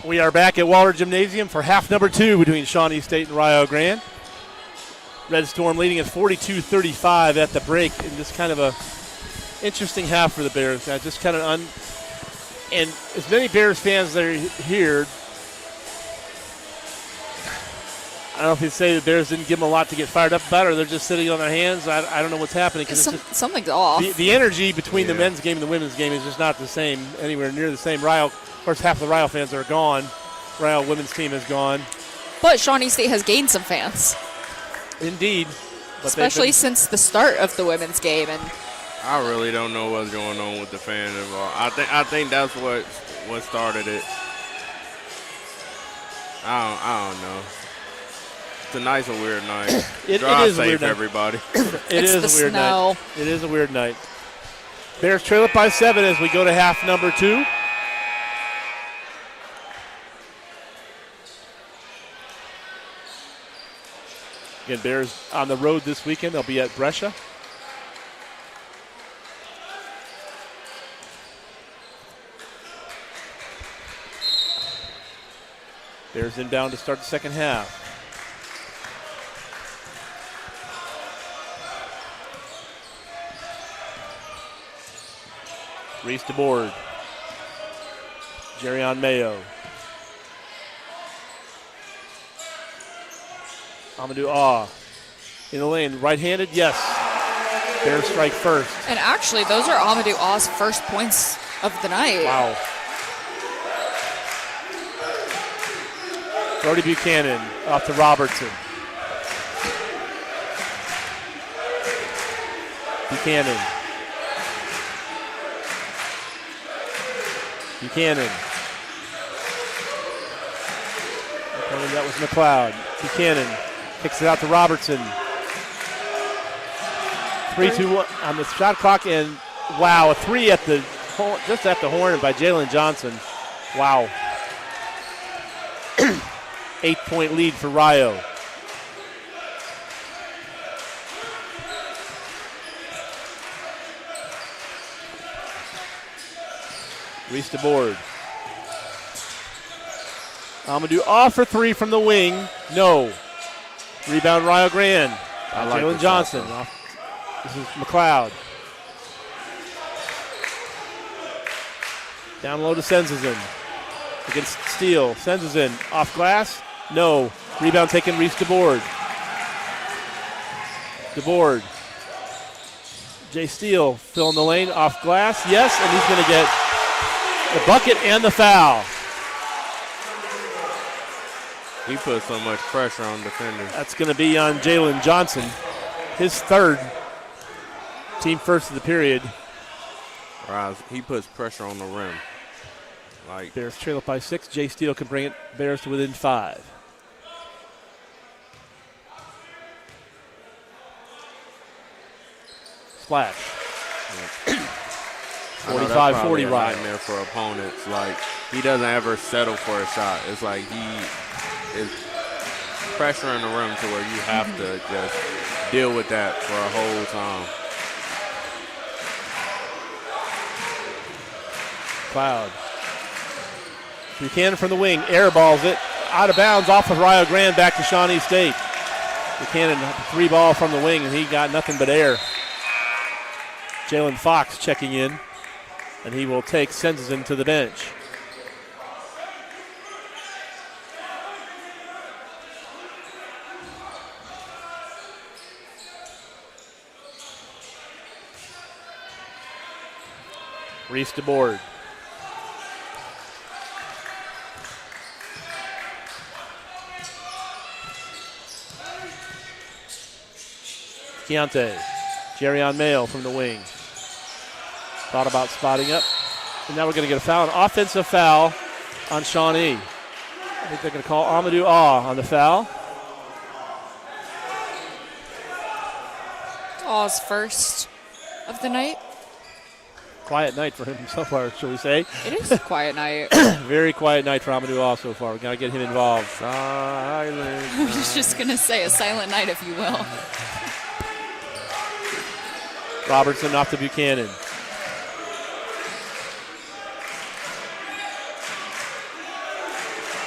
We are back at Waller Gymnasium for half number 2 between Shawnee State and Rio Grande. Red Storm leading at 42-35 at the break in just kind of a interesting half for the Bears. Just kind of and as many Bears fans that are here, I don't know if you'd say the Bears didn't give them a lot to get fired up about, or they're just sitting on their hands. I don't know what's happening. Something's off. The energy between the men's game and the women's game is just not the same, anywhere near the same. Rio, of course, half the Rio fans are gone. Rio women's team is gone. But Shawnee State has gained some fans. Indeed. But especially since the start of the women's game. And I really don't know what's going on with the fans involved. I think that's what started it. I don't know. It's a nice and weird night. It Drive is safe, a weird night. everybody. It is a weird night. It is a weird night. Bears trail it by 7 as we go to half number 2. Again, Bears on the road this weekend. They'll be at Brescia. Bears inbound to start the second half. Reese DeBoard. Jerry on Mayo. Amadou Ah in the lane. Right-handed, yes. Bears strike first. And actually, those are Amadou Ah's first points of the night. Wow. Brody Buchanan off to Robertson. Buchanan. That was McLeod. Buchanan kicks it out to Robertson. 3-2 on the shot clock, and wow, a 3 at the just at the horn by Jalen Johnson. Wow. 8-point lead for Rio. Reese DeBoard. Amadou off for 3 from the wing. No. Rebound Rio Grande. Jalen Johnson. This is McLeod. Down low to Senzazin. Against Steele. Senzazin off glass. No. Rebound taken Reese DeBoard. DeBoard. Jay Steele filling the lane off glass. Yes, and he's going to get the bucket and the foul. He put so much pressure on defenders. That's going to be on Jalen Johnson. His third. Team first of the period. Right, he puts pressure on the rim. Like Bears trail up by 6. Jay Steele can bring it Bears to within 5. Splash. 45-40 right there for opponents. Like, he doesn't ever settle for a shot. It's like he is pressuring the rim to where you have to just deal with that for a whole time. Cloud. Buchanan from the wing, airballs it, out of bounds off of Rio Grande, back to Shawnee State. Buchanan, 3 ball from the wing, and he got nothing but air. Jalen Fox checking in, and he will take Senzazin to the bench. Reese DeBoard. Keontae. Jerry on Mayo from the wing. Thought about spotting up. And now we're going to get a foul, an offensive foul on Shawnee. I think they're going to call Amadou Ah on the foul. Ah's first of the night. Quiet night for him so far, shall we say. It is a quiet night. Very quiet night for Amadou Ah so far. We've got to get him involved. I was just going to say a silent night, if you will. Robertson off to Buchanan.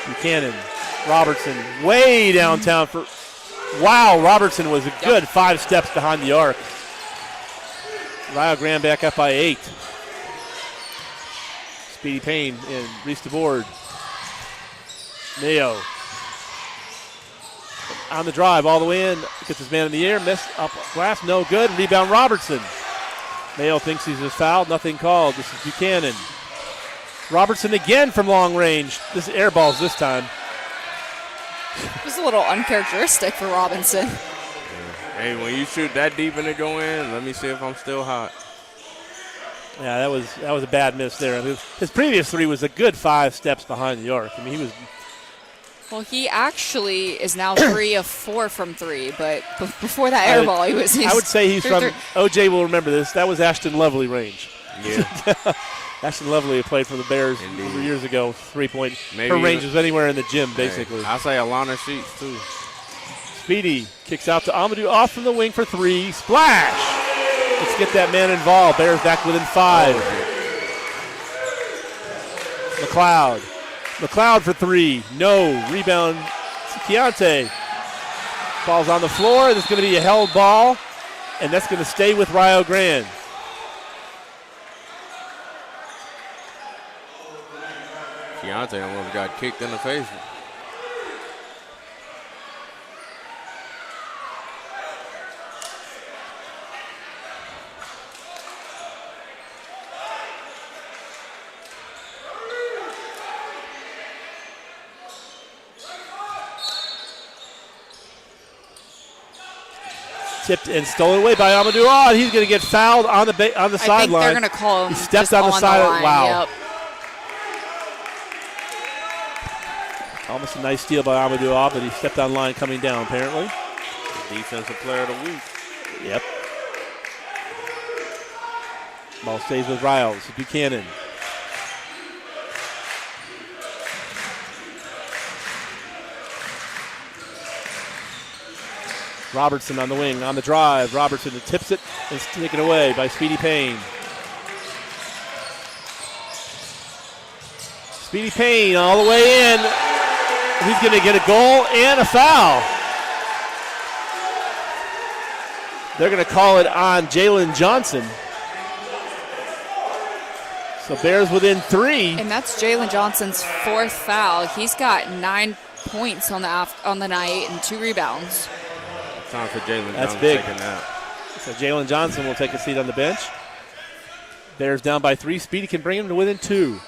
Buchanan, Robertson, way downtown for. Wow, Robertson was a good 5 steps behind the arc. Rio Grande back up by 8. Speedy Payne and Reese DeBoard. Mayo on the drive all the way in. Gets his man in the air. Missed up glass. No good. Rebound Robertson. Mayo thinks he's fouled. Nothing called. This is Buchanan. Robertson again from long range. This is air balls this time. It was a little uncharacteristic for Robinson. Hey, when you shoot that deep and it go in, let me see if I'm still hot. Yeah, that was a bad miss there. His previous 3 was a good 5 steps behind the arc. I mean, he was. Well, he actually is now 3 of 4 from 3, but before that air ball, he was. I would say he's from. OJ will remember this. That was Ashton Lovely range. Yeah. Ashton Lovely played for the Bears years ago. 3-point. Her range was anywhere in the gym, basically. I'll say Alana Sheets too. Speedy kicks out to Amadou off from the wing for 3. Splash! Let's get that man involved. Bears back within 5. McLeod for 3. No. Rebound. Keontae. Ball's on the floor. This is going to be a held ball, and that's going to stay with Rio Grande. Keontae almost got kicked in the face. Tipped and stolen away by Amadou. Oh, he's going to get fouled on the sideline. I think they're going to call him. He stepped on the sideline. Wow. Yep. Almost a nice steal by Amadou, but he stepped on line coming down, apparently. Defensive player of the week. Yep. Ball stays with Riles. Buchanan. Robertson on the wing, on the drive. Robertson tips it and is taken away by Speedy Payne. Speedy Payne all the way in. He's going to get a goal and a foul. They're going to call it on Jalen Johnson. So Bears within 3. And that's Jalen Johnson's 4th foul. He's got 9 points on the night and 2 rebounds. Time for Jalen That's Johnson big. taking that. So Jalen Johnson will take a seat on the bench. Bears down by 3. Speedy can bring him to within 2.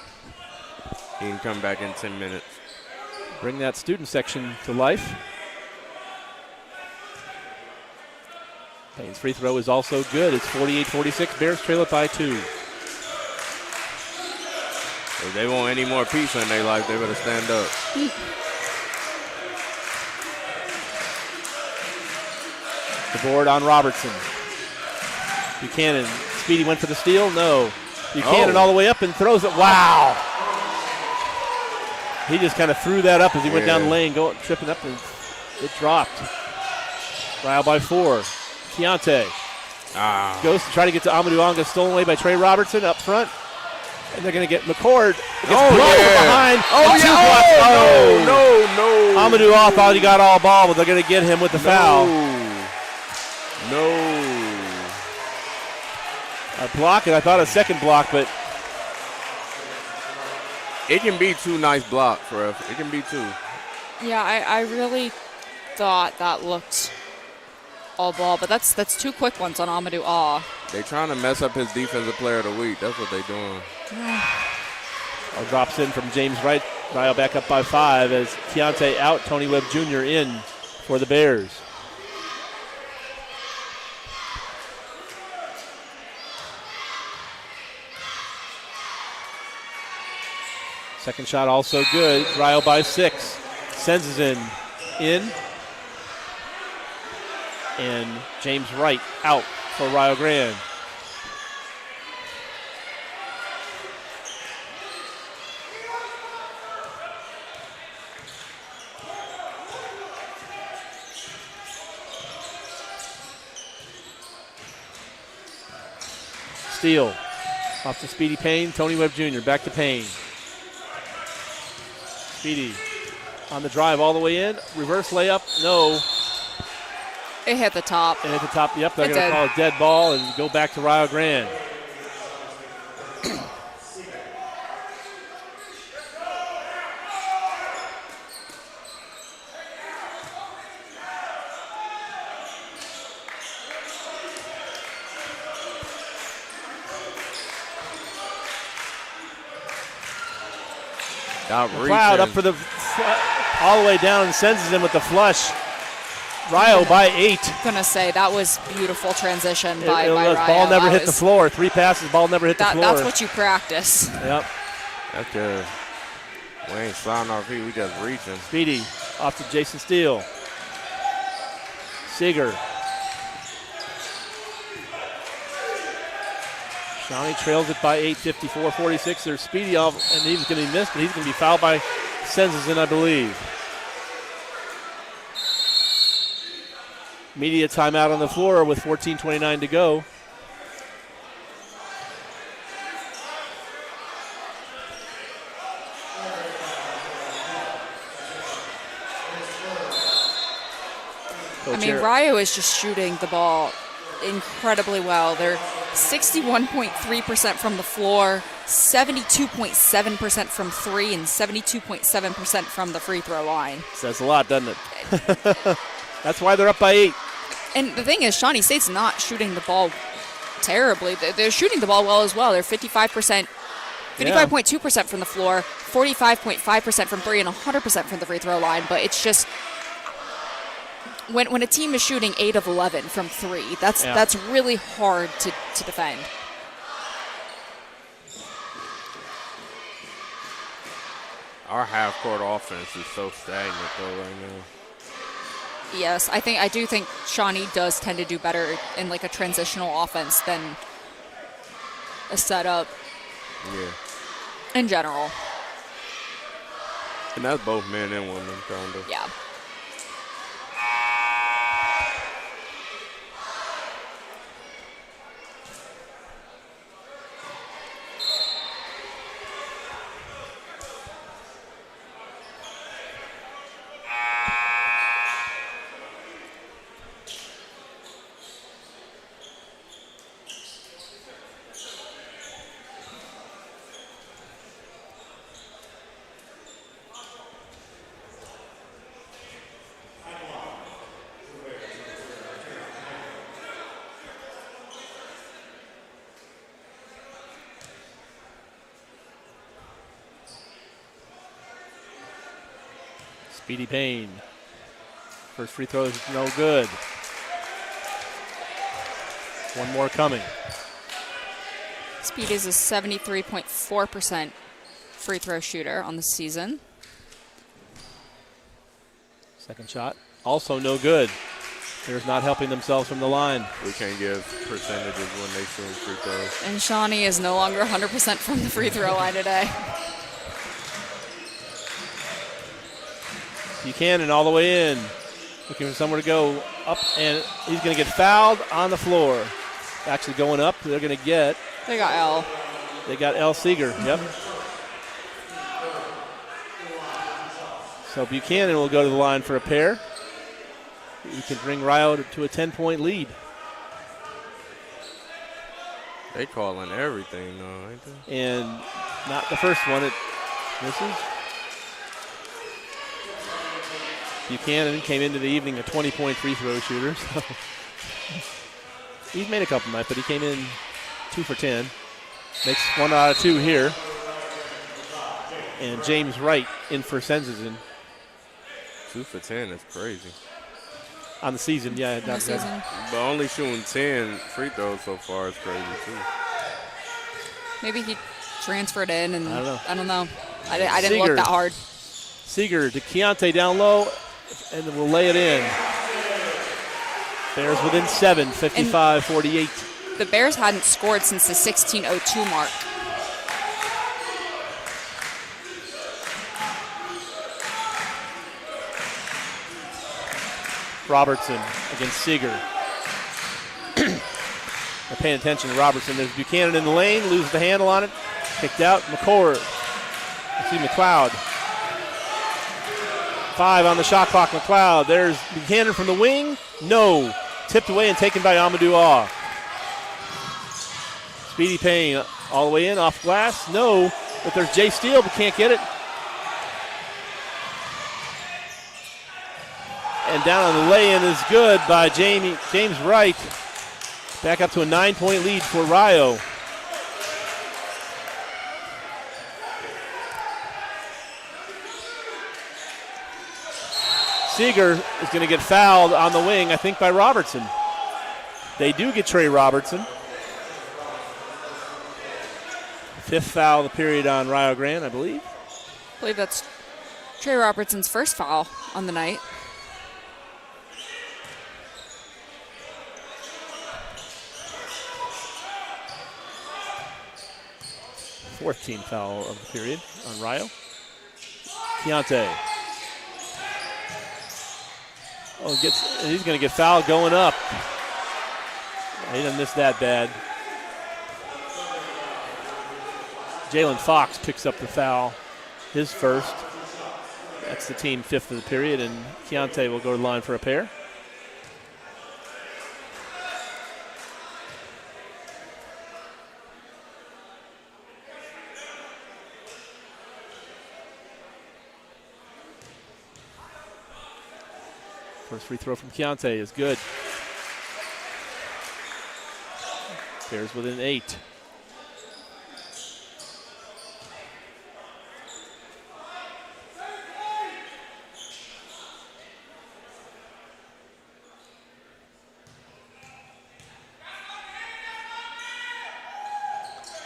He can come back in 10 minutes. Bring that student section to life. Payne's free throw is also good. It's 48-46. Bears trail it by 2. If they want any more peace in their life, they better stand up. The board on Robertson. Buchanan. Speedy went for the steal. No. Buchanan all the way up and throws it. Wow. He just kind of threw that up as he went down the lane, tripping up, and it dropped. Rio by 4. Keontae goes to try to get to Amadou Anga, stolen away by Trey Robertson up front. And they're going to get McCord. Gets blocked from behind. No. Amadou Anga thought he got all ball, but they're going to get him with the foul. No. A block, and I thought a second block, but it can be 2 nice blocks, ref. It can be 2. Yeah, I really thought that looked all ball, but that's 2 quick ones on Amadou Anga. They trying to mess up his defensive player of the week. That's what they doing. Drops in from James Wright. Rio back up by 5 as Keontae out, Tony Webb Jr. in for the Bears. Second shot also good. Rio by 6. Sends it in. And James Wright out for Rio Grande. Steal. Off to Speedy Payne. Tony Webb Jr. Back to Payne. Speedy on the drive all the way in. Reverse layup, no. It hit the top. And at the top, yep, they're It going to did. call a dead ball and go back to Rio Grande. Cloud up for the all the way down and sends him with the flush. Rio by 8. Gonna say that was beautiful transition by It was. Rio. Ball never That hit the was- floor. 3 passes, ball never hit the floor. That's what you practice. Yep. That's good. We ain't sliding our feet. We just reaching. Speedy off to Jason Steele. Seeger. Shawnee trails it by 8, 54-46. There's Speedy off, and he's going to be missed, but he's going to be fouled by Senzison, I believe. Media timeout on the floor with 14:29 to go. I mean, Rio is just shooting the ball incredibly well. They're 61.3% from the floor, 72.7% from 3, and 72.7% from the free throw line. Says a lot, doesn't it? That's why they're up by 8. And the thing is, Shawnee State's not shooting the ball terribly. They're shooting the ball well as well. They're 55.2% from the floor, 45.5% from 3, and 100% from the free throw line. But it's just when a team is shooting 8 of 11 from 3, that's really hard to defend. Our half-court offense is so stagnant, though, right now. Yes, I do think Shawnee does tend to do better in like a transitional offense than a setup. Yeah. In general. And that's both men and women, kind of. Yeah. Speedy Payne. First free throw is no good. One more coming. Speed is a 73.4% free throw shooter on the season. Second shot, also no good. Bears not helping themselves from the line. We can't give percentages when they shoot free throws. And Shawnee is no longer 100% from the free throw line today. Buchanan all the way in. Looking for somewhere to go up, and he's going to get fouled on the floor. Actually going up, they're going to get. They got L. They got L. Seeger, yep. So Buchanan will go to the line for a pair. He can bring Rio to a 10-point lead. They calling everything, though, ain't they? And not the first one. It misses. Buchanan came into the evening a 20-point free throw shooter. So he's made a couple tonight, but he came in 2 for 10. Makes 1 out of 2 here. And James Wright in for Senzison. 2 for 10 is crazy. On the season, yeah. On the season. But only shooting 10 free throws so far is crazy, too. Maybe he transferred in, and I don't know. I didn't Seeger. look that hard. Seeger to Keontae down low, and then we'll lay it in. Bears within 7, 55-48. The Bears hadn't scored since the 16:02 mark. Robertson against Seeger. They're paying attention to Robertson. There's Buchanan in the lane, loses the handle on it. Kicked out. McCord. McLeod. 5 on the shot clock. McLeod. There's Buchanan from the wing. No. Tipped away and taken by Amadou Ah. Speedy Payne all the way in, off glass. No. But there's Jay Steele, but can't get it. And down on the lay-in is good by James Wright. Back up to a 9-point lead for Rio. Seeger is going to get fouled on the wing, I think, by Robertson. They do get Trey Robertson. 5th foul of the period on Rio Grande, I believe. I believe that's Trey Robertson's first foul on the night. Fourth team foul of the period on Rio. Keontae. Oh, he's going to get fouled going up. He didn't miss that bad. Jalen Fox picks up the foul, his first. That's the team 5th of the period, and Keontae will go to the line for a pair. First free throw from Keontae is good. Bears within 8.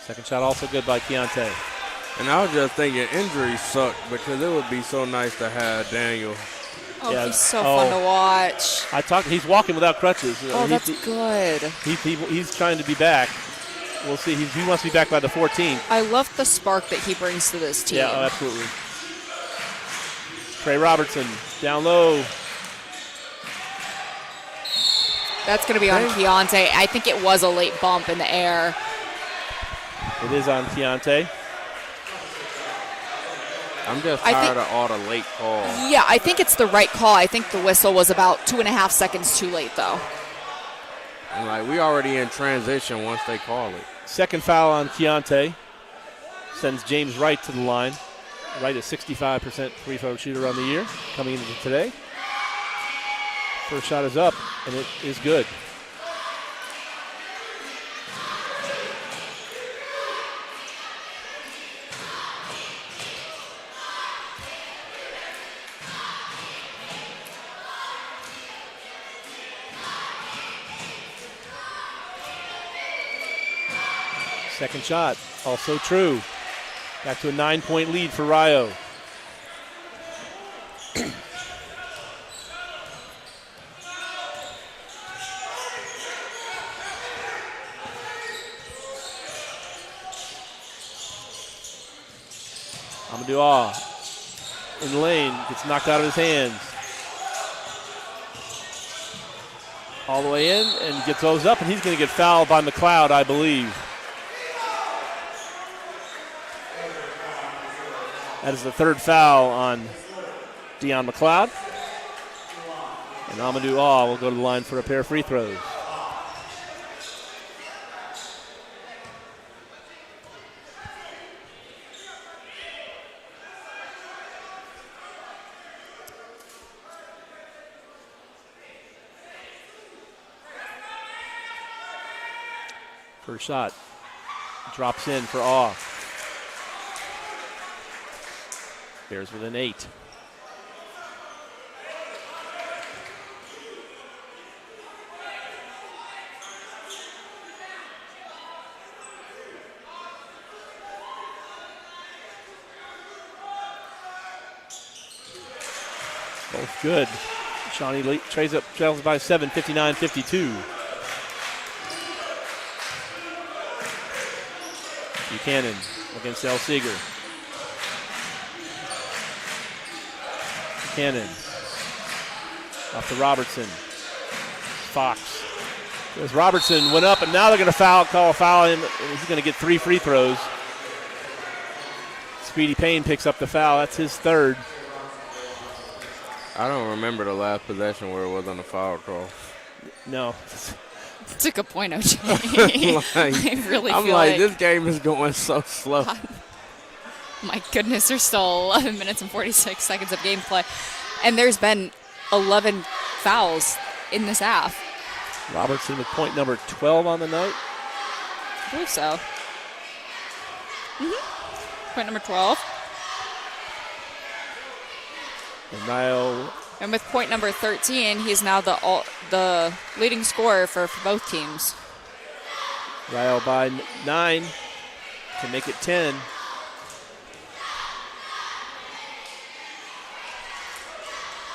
Second shot also good by Keontae. And I was just thinking injuries suck because it would be so nice to have Daniel. Oh, yeah, he's so fun to watch. He's walking without crutches. Oh, that's good. He's trying to be back. We'll see. He wants to be back by the 14th. I love the spark that he brings to this team. Yeah, absolutely. Trey Robertson down low. That's going to be on Keontae. I think it was a late bump in the air. It is on Keontae. I'm just tired of all the late calls. Yeah, I think it's the right call. I think the whistle was about 2.5 seconds too late, though. And we already in transition once they call it. Second foul on Keontae. Sends James Wright to the line. Wright is 65% free throw shooter on the year coming into today. First shot is up, and it is good. Second shot, also true. Back to a 9-point lead for Rio. Amadou Ah in the lane, gets knocked out of his hands. All the way in and gets those up, and he's going to get fouled by McLeod, I believe. That is the third foul on Deion McLeod. And Amadou Ah will go to the line for a pair of free throws. First shot drops in for Ah. Bears within 8. Both good. Shawnee trails by 7, 59-52. Buchanan against El Seeger. Buchanan off to Robertson. Fox. As Robertson went up, and now they're going to call a foul him. He's going to get 3 free throws. Speedy Payne picks up the foul. That's his third. I don't remember the last possession where it wasn't a foul call. No. That's a good point, OJ. I'm like, this game is going so slow. My goodness, there's still 11 minutes and 46 seconds of gameplay. And there's been 11 fouls in this half. Robertson with point number 12 on the night. I believe so. Point number 12. And Ryo. And with point number 13, he's now the leading scorer for both teams. Ryo by 9 to make it 10.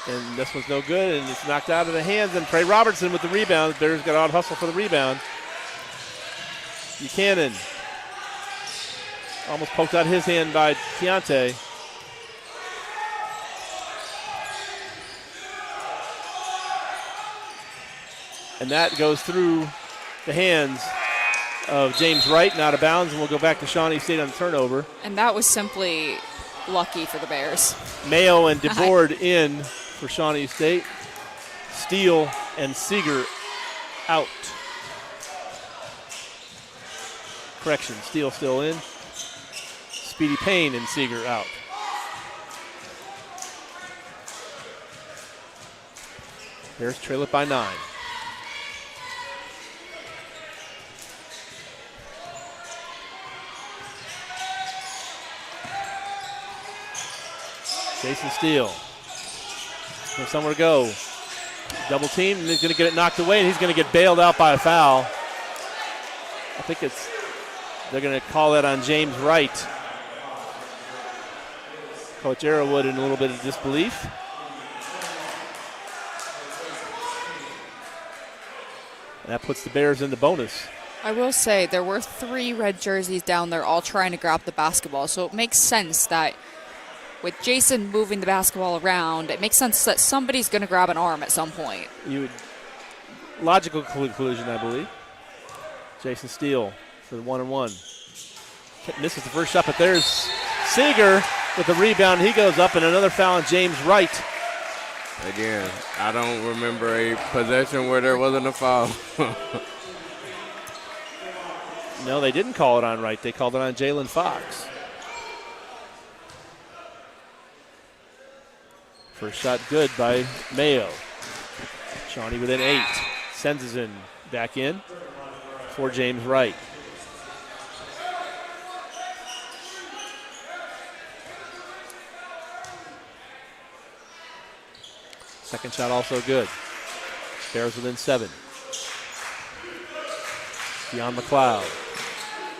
And this was no good, and it's knocked out of the hands. And Trey Robertson with the rebound. Bears got out hustle for the rebound. Buchanan almost poked out his hand by Keontae. And that goes through the hands of James Wright and out of bounds, and we'll go back to Shawnee State on turnover. And that was simply lucky for the Bears. Mayo and DeBoard in for Shawnee State. Steele and Seeger out. Correction, Steele still in. Speedy Payne and Seeger out. Bears trail it by 9. Jason Steele. There's somewhere to go. Double team, and he's going to get it knocked away, and he's going to get bailed out by a foul. I think they're going to call that on James Wright. Coach Arrowwood in a little bit of disbelief. And that puts the Bears in the bonus. I will say there were 3 red jerseys down there all trying to grab the basketball, so it makes sense that with Jason moving the basketball around, it makes sense that somebody's going to grab an arm at some point. Logical conclusion, I believe. Jason Steele for the 1-and-1. Misses the first shot, but there's Seeger with the rebound. He goes up, and another foul on James Wright. Again, I don't remember a possession where there wasn't a foul. No, they didn't call it on Wright. They called it on Jalen Fox. First shot good by Mayo. Shawnee within 8. Sendzin back in for James Wright. Second shot also good. Bears within 7. Beyond McLeod.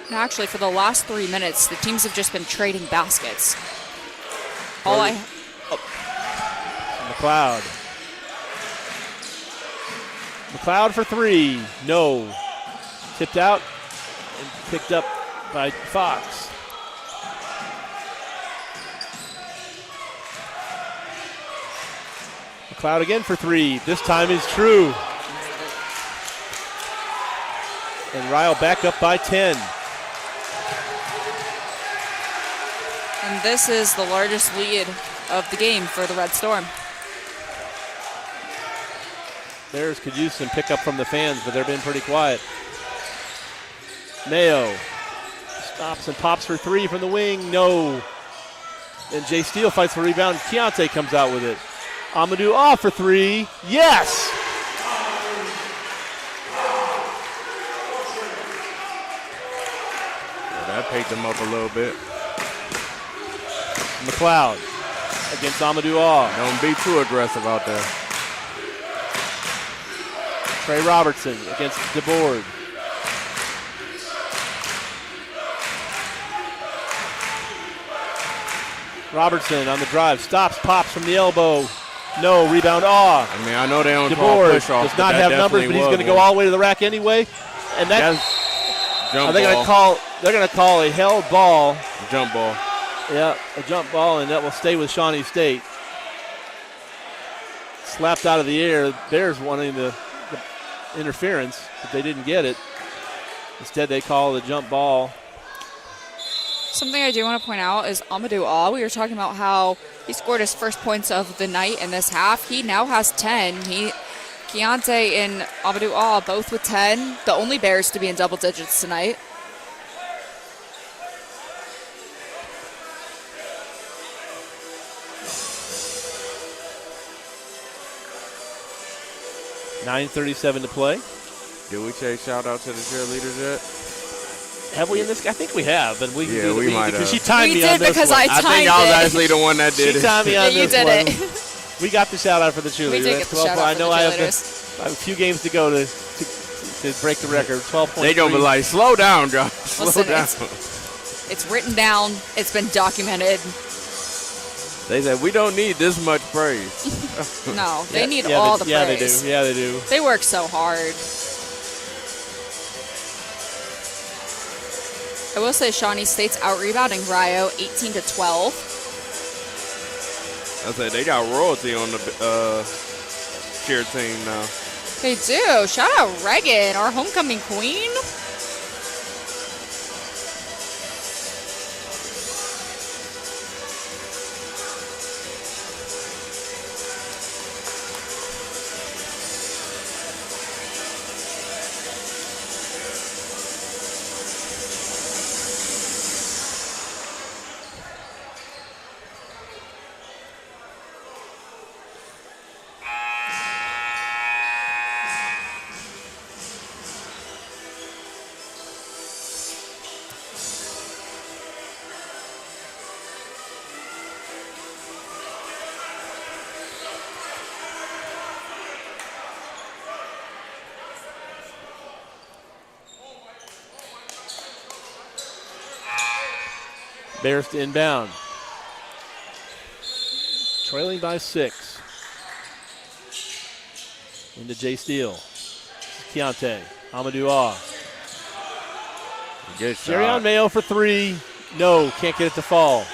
Actually, for the last 3 minutes, the teams have just been trading baskets. McLeod. McLeod for 3. No. Tipped out and picked up by Fox. McLeod again for 3. This time is true. And Ryle back up by 10. And this is the largest lead of the game for the Red Storm. Bears could use some pickup from the fans, but they've been pretty quiet. Mayo stops and pops for 3 from the wing. No. And Jay Steele fights for rebound. Keontae comes out with it. Amadou off for 3. Yes! Well, that picked him up a little bit. McLeod against Amadou Aw. Don't be too aggressive out there. Trey Robertson against DeBoard. Robertson on the drive, stops, pops from the elbow. No, rebound, Aw. I mean, I know they don't call DeBoard push off. does not have numbers, but he's going to go all the way to the rack anyway. And that's jump they're going to call a held ball. Jump ball. Yeah, a jump ball, and that will stay with Shawnee State. Slapped out of the air. Bears wanting the interference, but they didn't get it. Instead, they call the jump ball. Something I do want to point out is Amadou Aw. We were talking about how He scored his first points of the night in this half. He now has 10. Keontae and Amadou Ah both with 10. The only Bears to be in double digits tonight. $9:37 to play. Did we say shout out to the cheerleaders yet? Have we in this? I think we have, but we might because have. she timed We me on did this because one. I I think timed I was it. actually the one that did She it. timed me on Yeah, you this did one. it. We got the shout out for the cheerleaders. We did get the shout out I for know the I have cheerleaders. a few games to go to break the record. 12 points. They gonna be like, slow down, Josh. Slow Listen, down. It's written down. It's been documented. They said we don't need this much praise. No, they need all the praise. Yeah, they do. Yeah, they do. They work so hard. I will say Shawnee State's out-rebounding Rio 18-12. I said they got royalty on the cheer team now. They do. Shout out Reagan, our homecoming queen. Bears to inbound. Trailing by 6. Into Jay Steele. Keontae. Amadou Ah. Good shot. Jerry on Mayo for 3. No, can't get it to fall.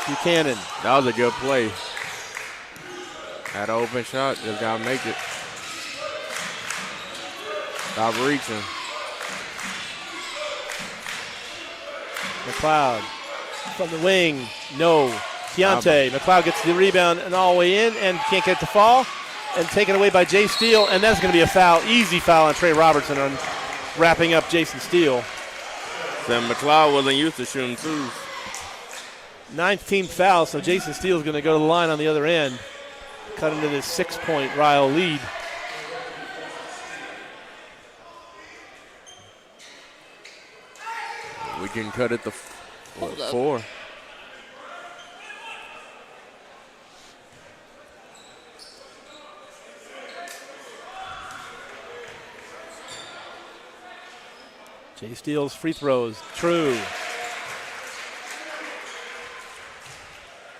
Buchanan. That was a good play. Had an open shot, just gotta make it. Stop reaching. McLeod from the wing. No. Keontae. McLeod gets the rebound and all the way in and can't get it to fall. And taken away by Jay Steele. And that's going to be a foul. Easy foul on Trey Robertson on wrapping up Jason Steele. Then McLeod wasn't used to shooting twos. 9th team foul, so Jason Steele is going to go to the line on the other end. Cut into this 6-point Ryle lead. We can cut it to Hold up. 4. Jay Steele's free throws, true.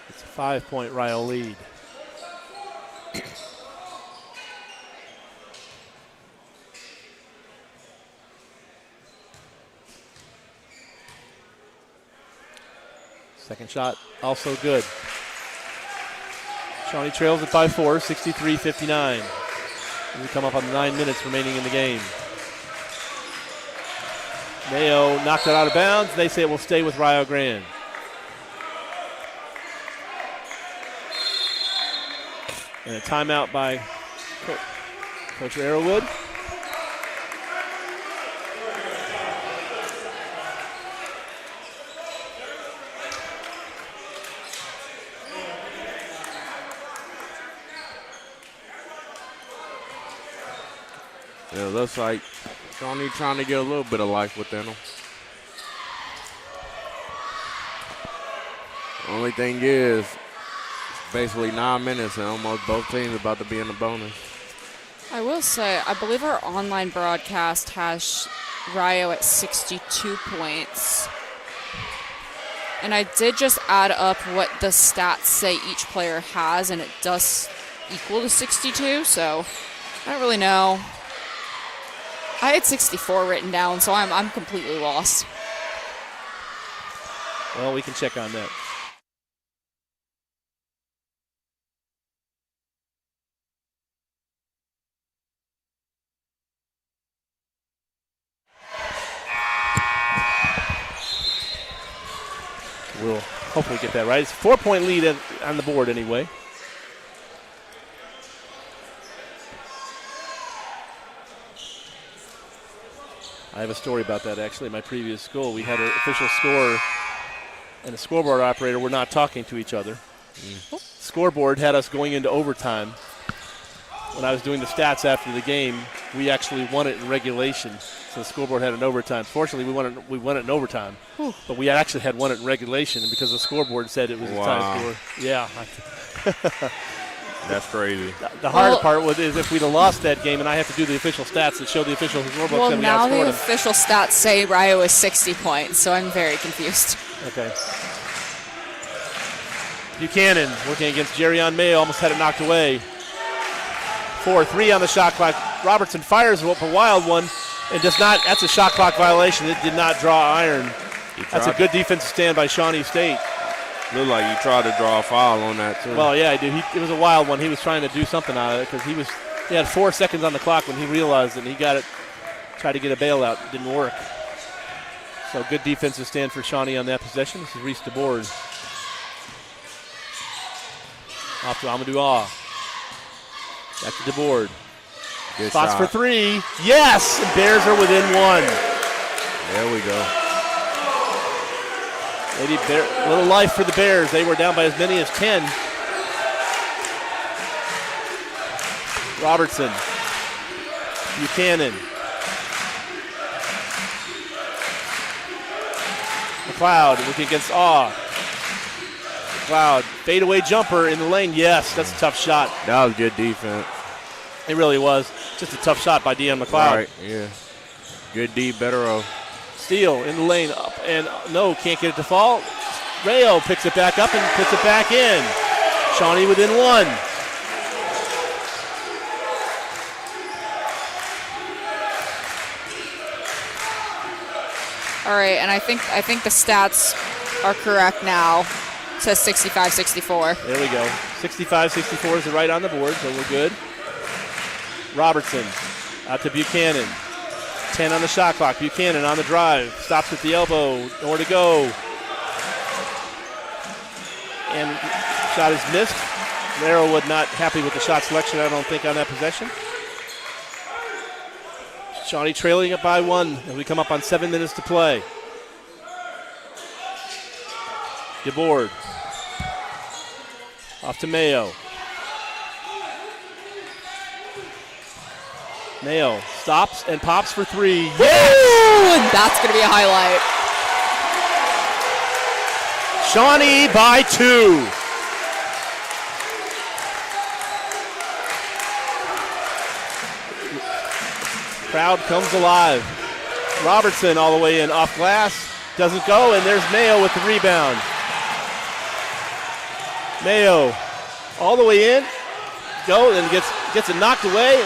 It's a 5-point Ryle lead. Second shot, also good. Shawnee trails it by 4, 63-59. We come up on 9 minutes remaining in the game. Mayo knocked it out of bounds. They say it will stay with Rio Grande. And a timeout by Coach Arrowwood. It looks like Shawnee trying to get a little bit of life within them. Only thing is, it's basically 9 minutes and almost both teams about to be in the bonus. I will say, I believe our online broadcast has Rio at 62 points. And I did just add up what the stats say each player has, and it does equal to 62, so I don't really know. I had 64 written down, so I'm completely lost. Well, we can check on that. We'll Hopefully get that right. It's a 4-point lead on the board anyway. I have a story about that, actually. At my previous school, we had an official scorer and a scoreboard operator were not talking to each other. Scoreboard had us going into overtime. When I was doing the stats after the game, we actually won it in regulation. So the scoreboard had an overtime. Fortunately, we won it in overtime. Whew. But we actually had won it in regulation because the scoreboard said it was a tie score. Yeah. That's crazy. The hard part is if we'd have lost that game, and I have to do the official stats that show the official scoreboard. Well, now the them. official stats say Rio is 60 points, so I'm very confused. Okay. Buchanan working against Jerryon Mayo, almost had it knocked away. 4-3 on the shot clock. Robertson fires a wild one and does not. That's a shot clock violation. It did not draw iron. That's a good defensive stand by Shawnee State. Looked like he tried to draw a foul on that, too. Well, yeah, dude. It was a wild one. He was trying to do something out of it because he had 4 seconds on the clock when he realized it, and he got it, tried to get a bailout. It didn't work. So good defensive stand for Shawnee on that possession. This is Reese DeBoard. Off to Amadou Ah. Back to DeBoard. Good Spots shot. for 3. Yes! And Bears are within 1. There we go. Maybe a little life for the Bears. They were down by as many as 10. Robertson. Buchanan. McLeod looking against Awe. McLeod. Fadeaway jumper in the lane. Yes, that's a tough shot. That was good defense. It really was. Just a tough shot by Deion McLeod. Right, yeah. Good D, better O. Steele in the lane, up and no, can't get it to fall. Rayo picks it back up and puts it back in. Shawnee within 1. All right, and I think the stats are correct now. It says 65-64. There we go. 65-64 is right on the board, so we're good. Robertson out to Buchanan. 10 on the shot clock. Buchanan on the drive. Stops at the elbow. Nowhere to go. And shot is missed. Narrowwood not happy with the shot selection, I don't think, on that possession. Shawnee trailing it by 1 as we come up on 7 minutes to play. DeBoard. Off to Mayo. Mayo stops and pops for 3. Yes! Woo! That's going to be a highlight. Shawnee by 2. Crowd comes alive. Robertson all the way in off glass. Doesn't go, and there's Mayo with the rebound. Mayo all the way in. Go and gets it knocked away.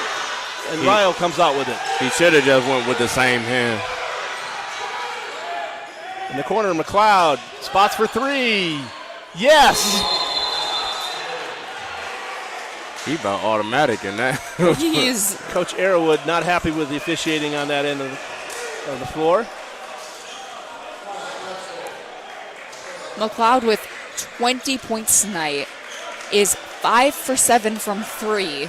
And Ryle comes out with it. He should have just went with the same hand. In the corner, McLeod spots for 3. Yes! He about automatic in that. He is. Coach Arrowwood not happy with the officiating on that end of the floor. McLeod with 20 points tonight is 5 for 7 from 3.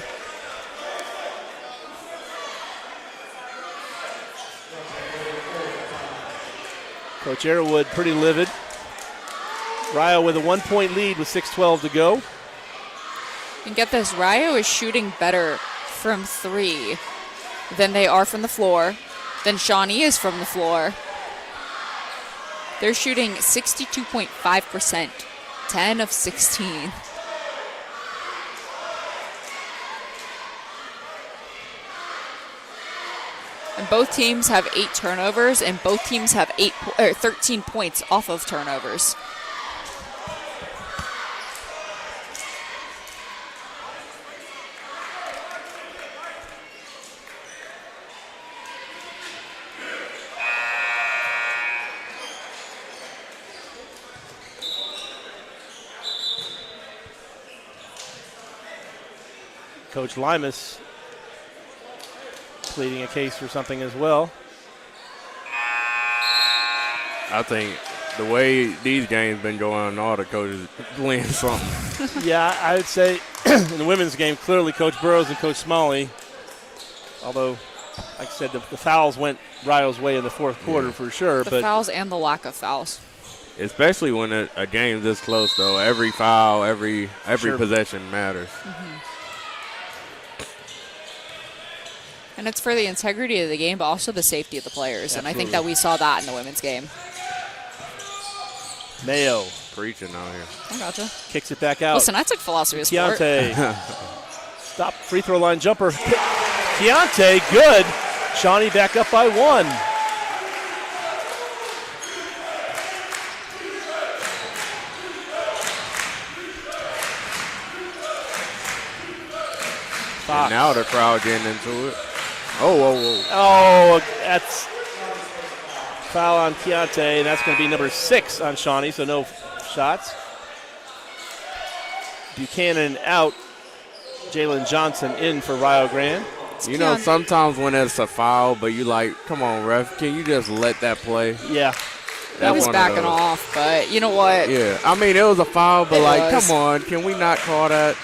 Coach Arrowwood pretty livid. Ryo with a 1-point lead with 6:12 to go. And get this, Rio is shooting better from 3 than they are from the floor, than Shawnee is from the floor. They're shooting 62.5%, 10 of 16. And both teams have 8 turnovers, and both teams have 13 points off of turnovers. Coach Limas pleading a case for something as well. I think the way these games been going, all the coaches win something. Yeah, I would say in the women's game, clearly Coach Burrows and Coach Smalley, although, like I said, the fouls went Rio's way in the fourth quarter for sure. The fouls and the lack of fouls. Especially when a game's this close, though. Every foul, every Sure. possession matters. And it's for the integrity of the game, but also the safety of the players. Absolutely. And I think that we saw that in the women's game. Mayo Preaching out here. I gotcha. kicks it back out. Listen, I took philosophy of sport. Keontae. Stop free throw line jumper. Keontae, good. Shawnee back up by 1. And now the crowd getting into it. Oh. Oh, that's foul on Keontae, and that's going to be number 6 on Shawnee, so no shots. Buchanan out. Jalen Johnson in for Rio Grande. You know, sometimes when it's a foul, but you like, come on, ref, can you just let that play? Yeah. He was backing off, but you know what? Yeah, I mean, it was a foul, but was. come on, can we not call that?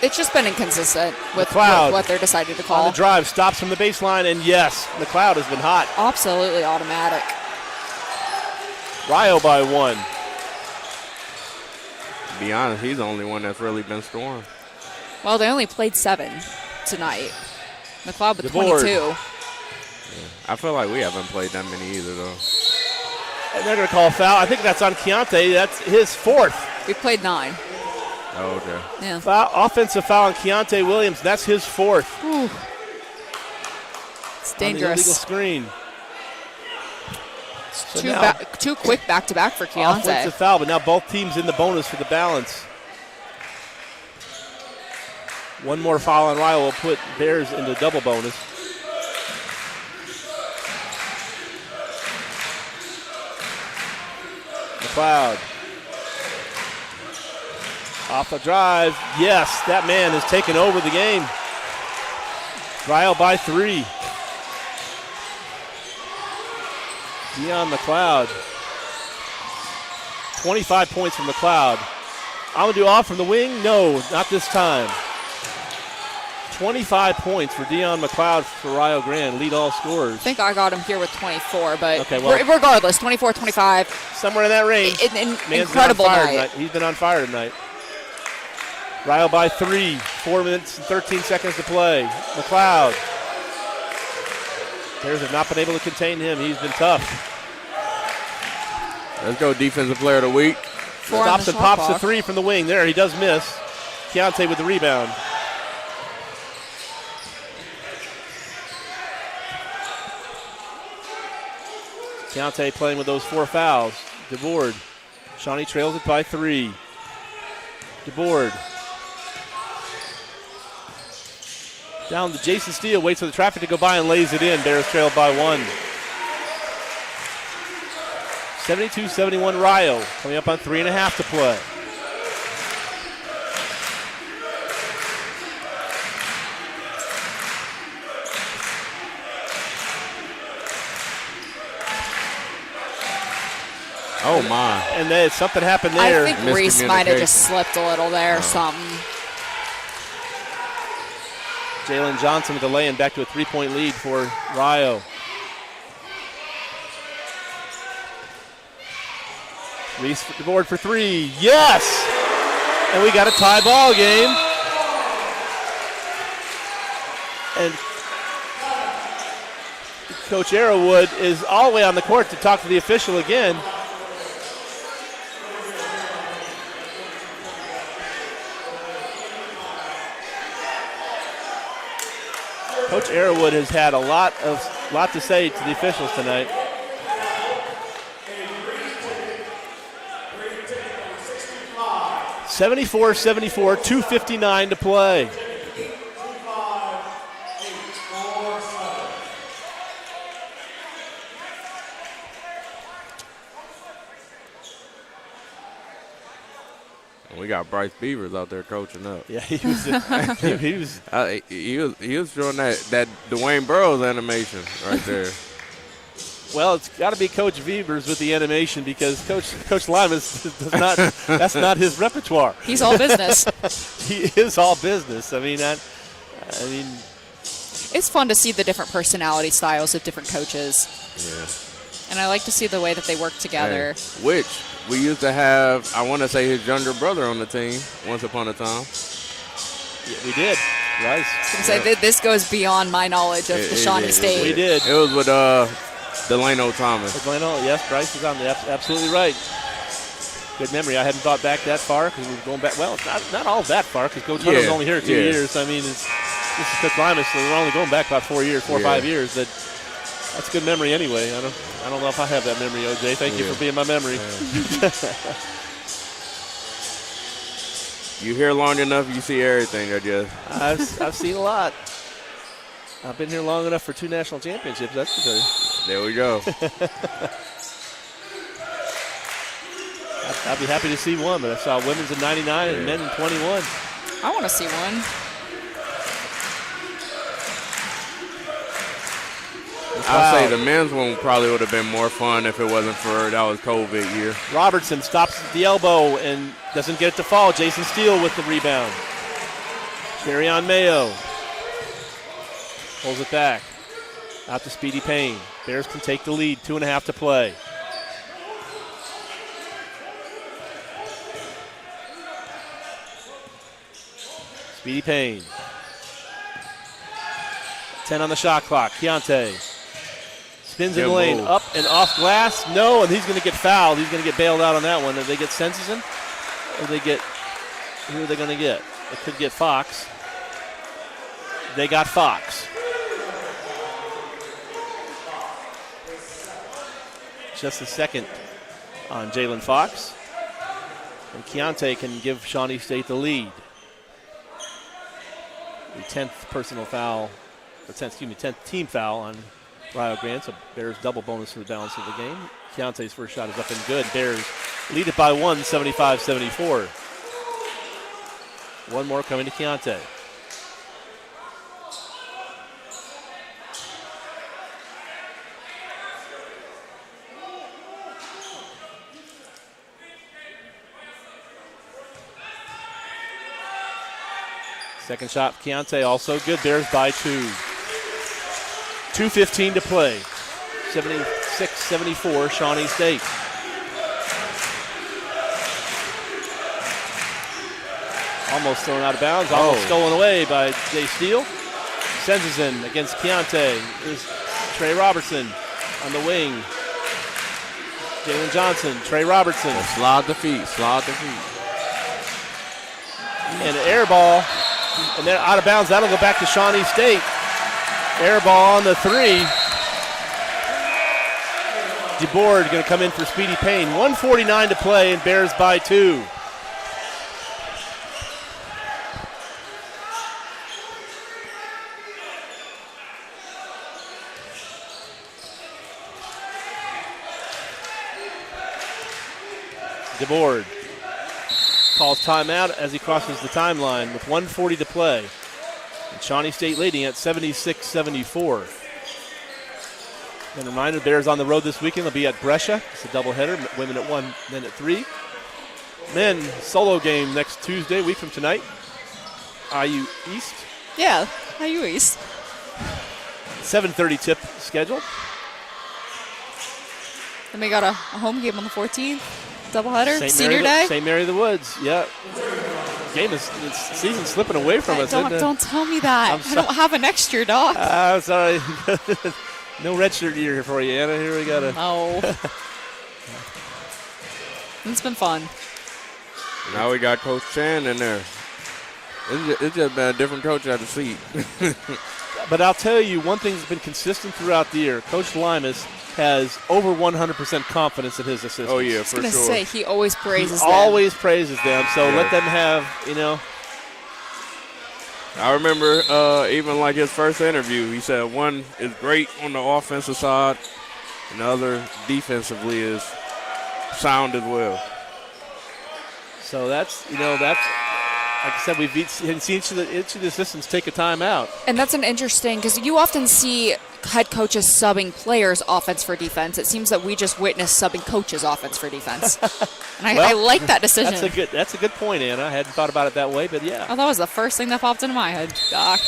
It's just been inconsistent with McLeod what they're decided to on call. the drive, stops from the baseline, and yes, McLeod has been hot. Absolutely automatic. Rio by 1. To be honest, he's the only one that's really been scoring. Well, they only played 7 tonight. McLeod with DeBoard. 22. I feel like we haven't played that many either, though. And they're going to call a foul. I think that's on Keontae. That's his 4th. We played 9. Oh, okay. Yeah. Offensive foul on Keontae Williams. That's his 4th. Whew. It's On the illegal dangerous. screen. So now, Too quick back-to-back for offensive Keontae. foul, but now both teams in the bonus for the balance. One more foul on Rio will put Bears into double bonus. McLeod. Off the drive. Yes, that man has taken over the game. Rio by 3. Dion McLeod. 25 points from McLeod. Amadou off from the wing? No, not this time. 25 points for Dion McLeod for Rio Grande, lead all scorers. I think I got him here with 24, but Okay, well- regardless, 24, 25. Somewhere in that range. Man's been incredible on fire night. tonight. He's been on fire tonight. Rio by 3. 4 minutes and 13 seconds to play. McLeod. Bears have not been able to contain him. He's been tough. Let's go defensive player of the week. 4 on Stops the and shot pops the clock. 3 from the wing. There, he does miss. Keontae with the rebound. Keontae playing with those 4 fouls. DeBoard. Shawnee trails it by 3. DeBoard. Down to Jason Steele, waits for the traffic to go by and lays it in. Bears trail by 1. 72-71 Rio. Coming up on 3.5 to play. Oh, my. And then something happened there. I think Reese might have just Miscommunication. slipped a little there or something. Jalen Johnson with the lay-in back to a 3-point lead for Rio. Reese the board for 3. Yes! And we got a tie ball game. And Coach Arrowwood is all the way on the court to talk to the official again. Coach Arrowwood has had a lot to say to the officials tonight. (74-74), 2:59 to play. We got Bryce Beavers out there coaching up. Yeah, he was He was doing that Dwayne Burrows animation right there. Well, it's got to be Coach Wiebers with the animation because Coach Limas does not. That's not his repertoire. He's all business. He is all business. I mean, it's fun to see the different personality styles of different coaches. Yeah. And I like to see the way that they work together. Hey, which we used to have, I want to say, his younger brother on the team once upon a time. Yeah, we did. Right. I was going to say, this goes beyond my knowledge of the Shawnee State. We did. It was with Delano Thomas. Delano, yes, Bryce is on the absolutely right. Good memory. I hadn't thought back that far because we were going back. Well, it's not all that far because Coach Hunter was only here 2 years. I mean, this is Coach Limas, so we're only going back about 4 years, 4 or 5 years. That's a good memory anyway. I don't know if I have that memory, OJ. Thank you for being my memory. Yeah. You hear long enough, you see everything, I guess. I've seen a lot. I've been here long enough for 2 national championships, that's for sure. There we go. I'd be happy to see one, but I saw women's in 99 and men in 21. I want to see one. I'd say the men's one probably would have been more fun if it wasn't for that was COVID year. Robertson stops at the elbow and doesn't get it to fall. Jason Steele with the rebound. Carry-on Mayo. Pulls it back. Out to Speedy Payne. Bears can take the lead. 2.5 to play. Speedy Payne. 10 on the shot clock. Keontae spins in the lane. Up and off glass. No, and he's going to get fouled. He's going to get bailed out on that one. Did they get Sensen? Or they get, who are they going to get? They could get Fox. They got Fox. Just a second on Jalen Fox. And Keontae can give Shawnee State the lead. The 10th personal foul, or 10th team foul on Rio Grande. So Bears double bonus for the balance of the game. Keontae's first shot is up and good. Bears lead it by 1, 75-74. One more coming to Keontae. Second shot, Keontae, also good. Bears by 2. 2:15 to play. 76-74, Shawnee State. Almost thrown out of bounds. Almost stolen away by Jay Steele. Sends us in against Keontae. Is Trey Robertson on the wing. Jalen Johnson, Trey Robertson. Slide the feet. And an air ball. And then out of bounds. That'll go back to Shawnee State. Air ball on the 3. DeBoard going to come in for Speedy Payne. 1:49 to play and Bears by 2. DeBoard calls timeout as he crosses the timeline with 1:40 to play. And Shawnee State leading at 76-74. And a reminder, Bears on the road this weekend. They'll be at Brescia. It's a doubleheader. Women at 1, men at 3. Men solo game next Tuesday, week from tonight. IU East. Yeah, IU East. 7:30 tip scheduled. Then we got a home game on the 14th. Doubleheader, Senior Day. St. Mary of the Woods, yeah. Game is season's slipping away from us. Don't tell me that. I don't have an extra, Doc. I'm sorry. No redshirt year for you, Anna. Here we got to. No. It's been fun. Now we got Coach Chan in there. It's just been a different coach at the seat. But I'll tell you, one thing that's been consistent throughout the year, Coach Limas has over 100% confidence in his assistants. Oh, yeah, I was going to say, he always praises them. Always praises them, so let them have, I remember even like his first interview, he said one is great on the offensive side, and the other defensively is sound as well. So that's like I said, we've seen each of the assistants take a timeout. And that's an interesting, because you often see head coaches subbing players offense for defense. It seems that we just witnessed subbing coaches offense for defense. And I like that decision. That's a good point, Anna. I hadn't thought about it that way, but yeah. Oh, that was the first thing that popped into my head, Doc.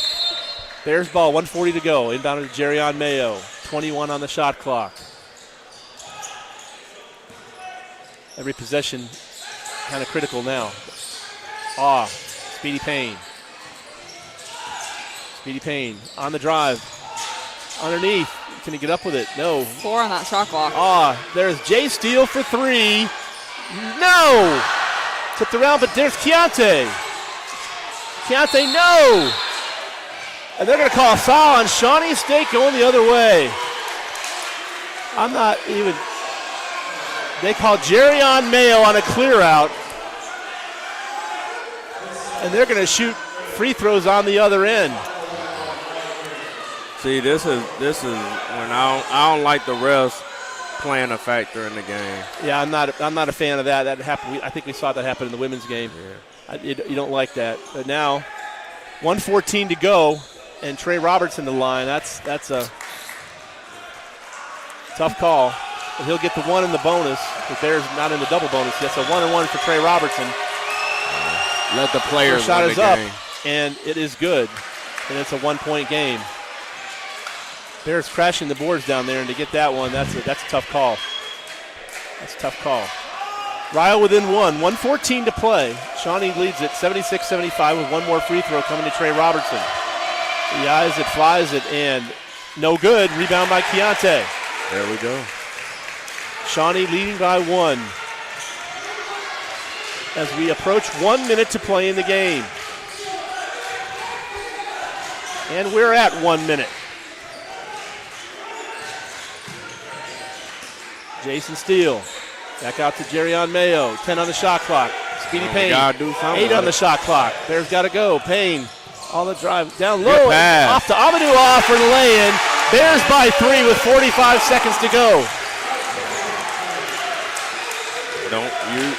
Bears ball, 1:40 to go. Inbound to Jerrion Mayo. 21 on the shot clock. Every possession kind of critical now. Speedy Payne. Speedy Payne on the drive. Underneath. Can he get up with it? No. 4 on that shot clock. There's Jay Steele for 3. No! Tipped around, but there's Keontae. Keontae, no! And they're going to call a foul on Shawnee State going the other way. I'm not even. They call Jerrion Mayo on a clear out. And they're going to shoot free throws on the other end. See, this is when I don't like the refs playing a factor in the game. Yeah, I'm not a fan of that. That happened. I think we saw that happen in the women's game. Yeah. You don't like that. But now, 1:14 to go, and Trey Robertson to the line. That's a tough call. But he'll get the 1 in the bonus. The Bears not in the double bonus. That's a 1-and-1 for Trey Robertson. Let the players shot win is the up, game. and it is good. And it's a 1-point game. Bears crashing the boards down there, and to get that one, that's a tough call. That's a tough call. Ryle within 1:14 to play. Shawnee leads it 76-75 with one more free throw coming to Trey Robertson. He eyes it, flies it, and no good. Rebound by Keontae. There we go. Shawnee leading by 1 as we approach 1 minute to play in the game. And we're at 1 minute. Jason Steele back out to Jerrion Mayo. 10 on the shot clock. Speedy Payne. 8 on the shot clock. Bears got to go. Payne on the drive. Down low. Off to Amadou for the lay-in. Bears by 3 with 45 seconds to go. Don't you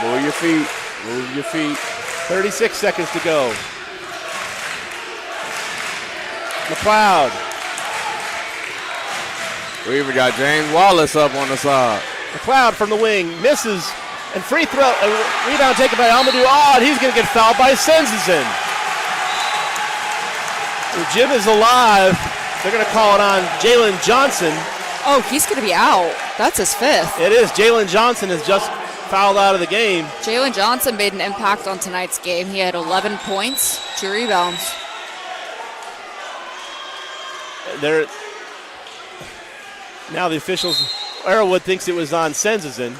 move your feet. Move your feet. 36 seconds to go. McLeod. We even got James Wallace up on the side. McLeod from the wing misses, and free throw rebound taken by Amadou, and he's going to get fouled by Senzizin. The gym is alive. They're going to call it on Jalen Johnson. Oh, he's going to be out. That's his 5th. It is. Jalen Johnson has just fouled out of the game. Jalen Johnson made an impact on tonight's game. He had 11 points, 2 rebounds. Now the officials, Arrowwood thinks it was on Senzizin.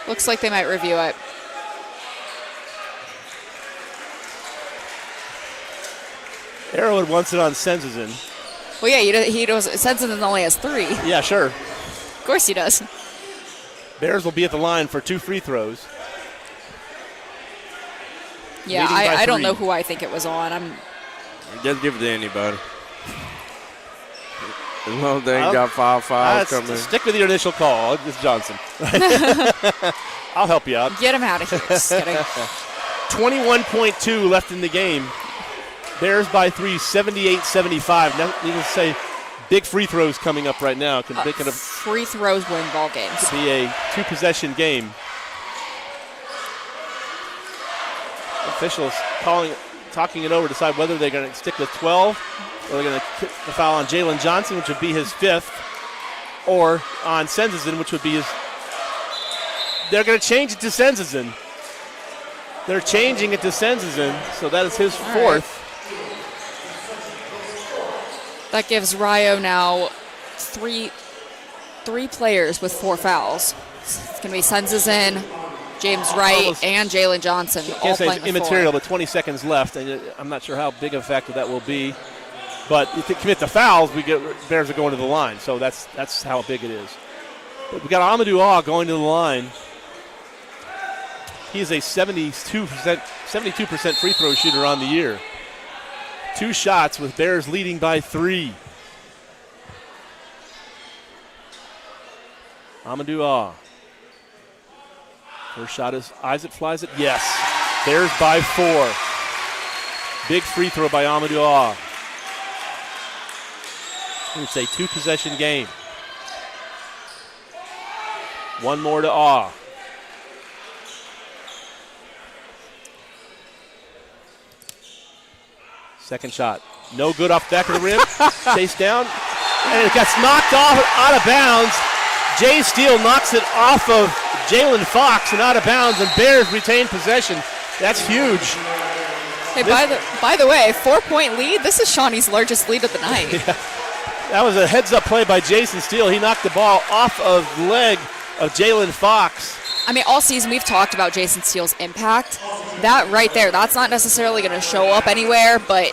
Looks like they might review it. Arrowwood wants it on Senzizin. Well, yeah, he does. Senzizin only has 3. Yeah, sure. Of course he does. Bears will be at the line for 2 free throws. Yeah, I don't know who I think it was on. Just give it to anybody. As long as they ain't got 5 fouls coming. Stick with your initial call. It's Johnson. I'll help you out. Get him out of here. Just kidding. 21.2 left in the game. Bears by 3, 78-75. Now, needless to say, big free throws coming up right now. Free throws win ball games. Could be a 2-possession game. Officials talking it over, decide whether they're going to stick with 12 or they're going to kick the foul on Jalen Johnson, which would be his 5th, or on Senzizin, which would be his. They're going to change it to Senzizin. They're changing it to Senzizin, so that is his 4th. That gives Rio now three players with 4 fouls. It's going to be Senzizin, James Wright, and Jalen Johnson. Can't say it's immaterial, but 20 seconds left, and I'm not sure how big of a factor that will be. But if they commit the fouls, Bears are going to the line, so that's how big it is. But we got Amadou going to the line. He is a 72% free throw shooter on the year. 2 shots with Bears leading by 3. Amadou. First shot is eyes it, flies it. Yes. Bears by 4. Big free throw by Amadou Ah. It's a 2-possession game. One more to Ah. Second shot. No good off the back of the rim. Chase down. And it gets knocked off out of bounds. Jay Steele knocks it off of Jalen Fox and out of bounds, and Bears retain possession. That's huge. Hey, by the way, 4-point lead. This is Shawnee's largest lead of the night. Yeah. That was a heads-up play by Jason Steele. He knocked the ball off of the leg of Jalen Fox. I mean, all season we've talked about Jason Steele's impact. That right there, that's not necessarily going to show up anywhere, but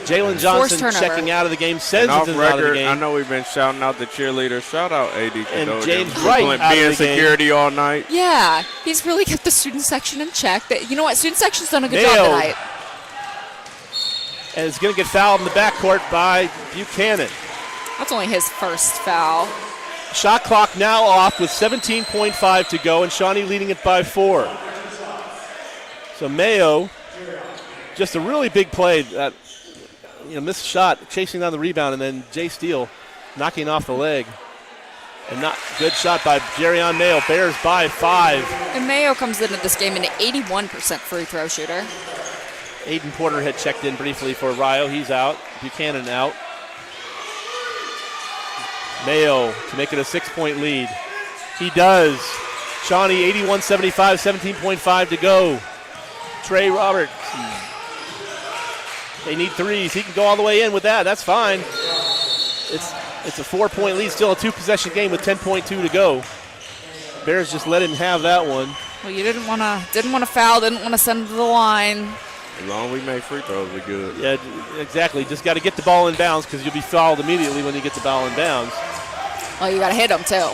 Jalen Johnson checking out of the game. Senson's out of the game. I know we've been shouting out the cheerleaders. Shout out AD and Cadogan. James Wright out being of the security game. all night. Yeah, he's really kept the student section in check. You know what? Student section's done a good job tonight. And it's going to get fouled in the backcourt by Buchanan. That's only his first foul. Shot clock now off with 17.5 to go, and Shawnee leading it by 4. So Mayo, just a really big play. That missed shot, chasing down the rebound, and then Jay Steele knocking off the leg. And not good shot by Jerion Mayo. Bears by 5. And Mayo comes into this game an 81% free throw shooter. Aiden Porter had checked in briefly for Rio. He's out. Buchanan out. Mayo to make it a 6-point lead. He does. Shawnee 81-75, 17.5 to go. Trey Roberts. They need threes. He can go all the way in with that. That's fine. It's a 4-point lead, still a 2-possession game with 10.2 to go. Bears just let him have that one. Well, you didn't want to foul, didn't want to send him to the line. As long as we make free throws, we're good. Yeah, exactly. Just got to get the ball in bounds because you'll be fouled immediately when you get the ball in bounds. Well, you got to hit him, too.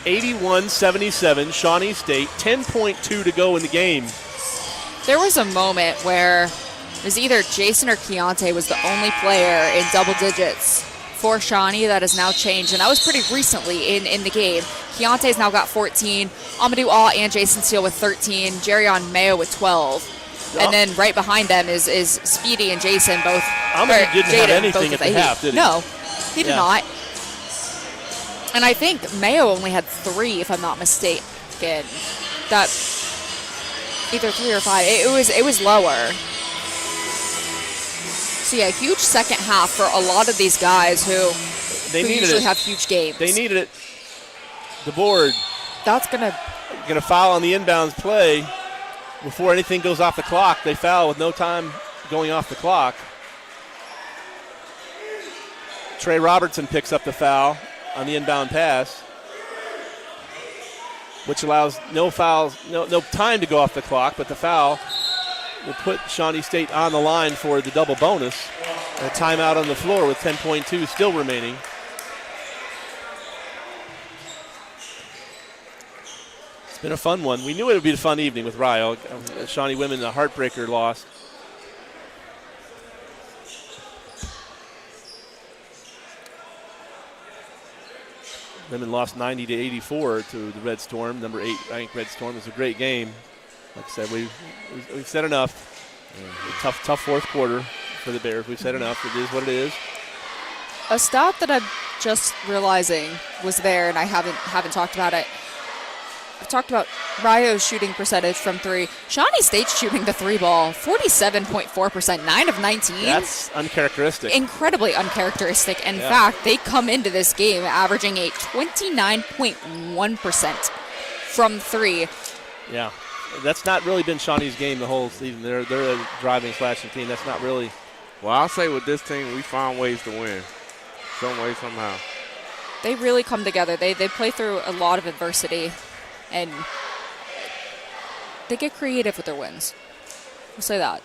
81-77, Shawnee State, 10.2 to go in the game. There was a moment where it was either Jason or Keontae was the only player in double digits for Shawnee. That has now changed, and that was pretty recently in the game. Keontae's now got 14. Amadou Ah and Jason Steele with 13. Jerion Mayo with 12. And then right behind them is Speedy and Jason both. Amadou didn't have anything at the half, did he? No, he did not. And I think Mayo only had 3, if I'm not mistaken. That either 3 or 5. It was lower. So yeah, huge second half for a lot of these guys who usually have huge games. They needed it. The board. That's gonna foul on the inbounds play before anything goes off the clock. They foul with no time going off the clock. Trey Robertson picks up the foul on the inbound pass, which allows no fouls, no time to go off the clock, but the foul will put Shawnee State on the line for the double bonus. A timeout on the floor with 10.2 still remaining. It's been a fun one. We knew it would be a fun evening with Rio. Shawnee women, a heartbreaker loss. Women lost 90-84 to the Red Storm, number 8 ranked Red Storm. It was a great game. Like I said, we've said enough. Tough fourth quarter for the Bears. We've said enough. It is what it is. A stat that I'm just realizing was there, and I haven't talked about it. I've talked about Rio's shooting percentage from 3. Shawnee State's shooting the 3 ball, 47.4%, 9 of 19. That's uncharacteristic. Incredibly uncharacteristic. In fact, they come into this game averaging a 29.1% from 3. Yeah. That's not really been Shawnee's game the whole season. They're a driving, slashing team. That's not really. Well, I'll say with this team, we find ways to win. Some way, somehow. They really come together. They play through a lot of adversity, and they get creative with their wins. We'll say that.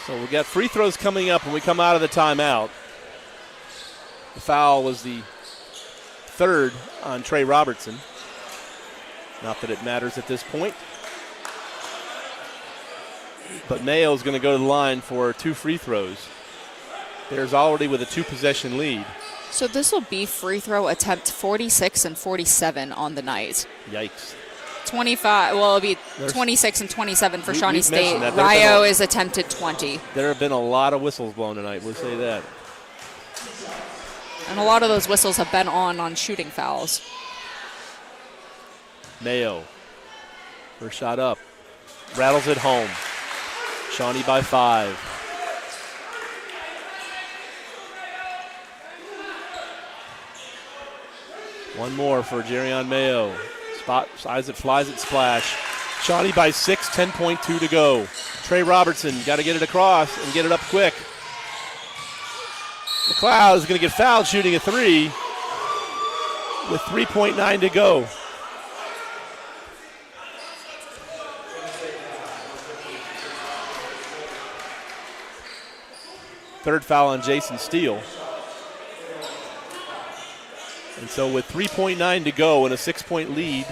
So we got free throws coming up when we come out of the timeout. The foul was the 3rd on Trey Robertson. Not that it matters at this point. But Mayo's going to go to the line for 2 free throws. Bears already with a 2-possession lead. So this will be free throw attempt 46 and 47 on the night. Yikes. 25. Well, it'll be 26 and 27 for Shawnee we've State. mentioned that. Rio is attempted 20. There have been a lot of whistles blown tonight. We'll say that. And a lot of those whistles have been on shooting fouls. Mayo. First shot up. Rattles it home. Shawnee by 5. One more for Jerion Mayo. Spot, size it, flies it, splash. Shawnee by 6, 10.2 to go. Trey Robertson got to get it across and get it up quick. McLeod is going to get fouled shooting a 3 with 3.9 to go. Third foul on Jason Steele. And so with 3.9 to go and a 6-point lead,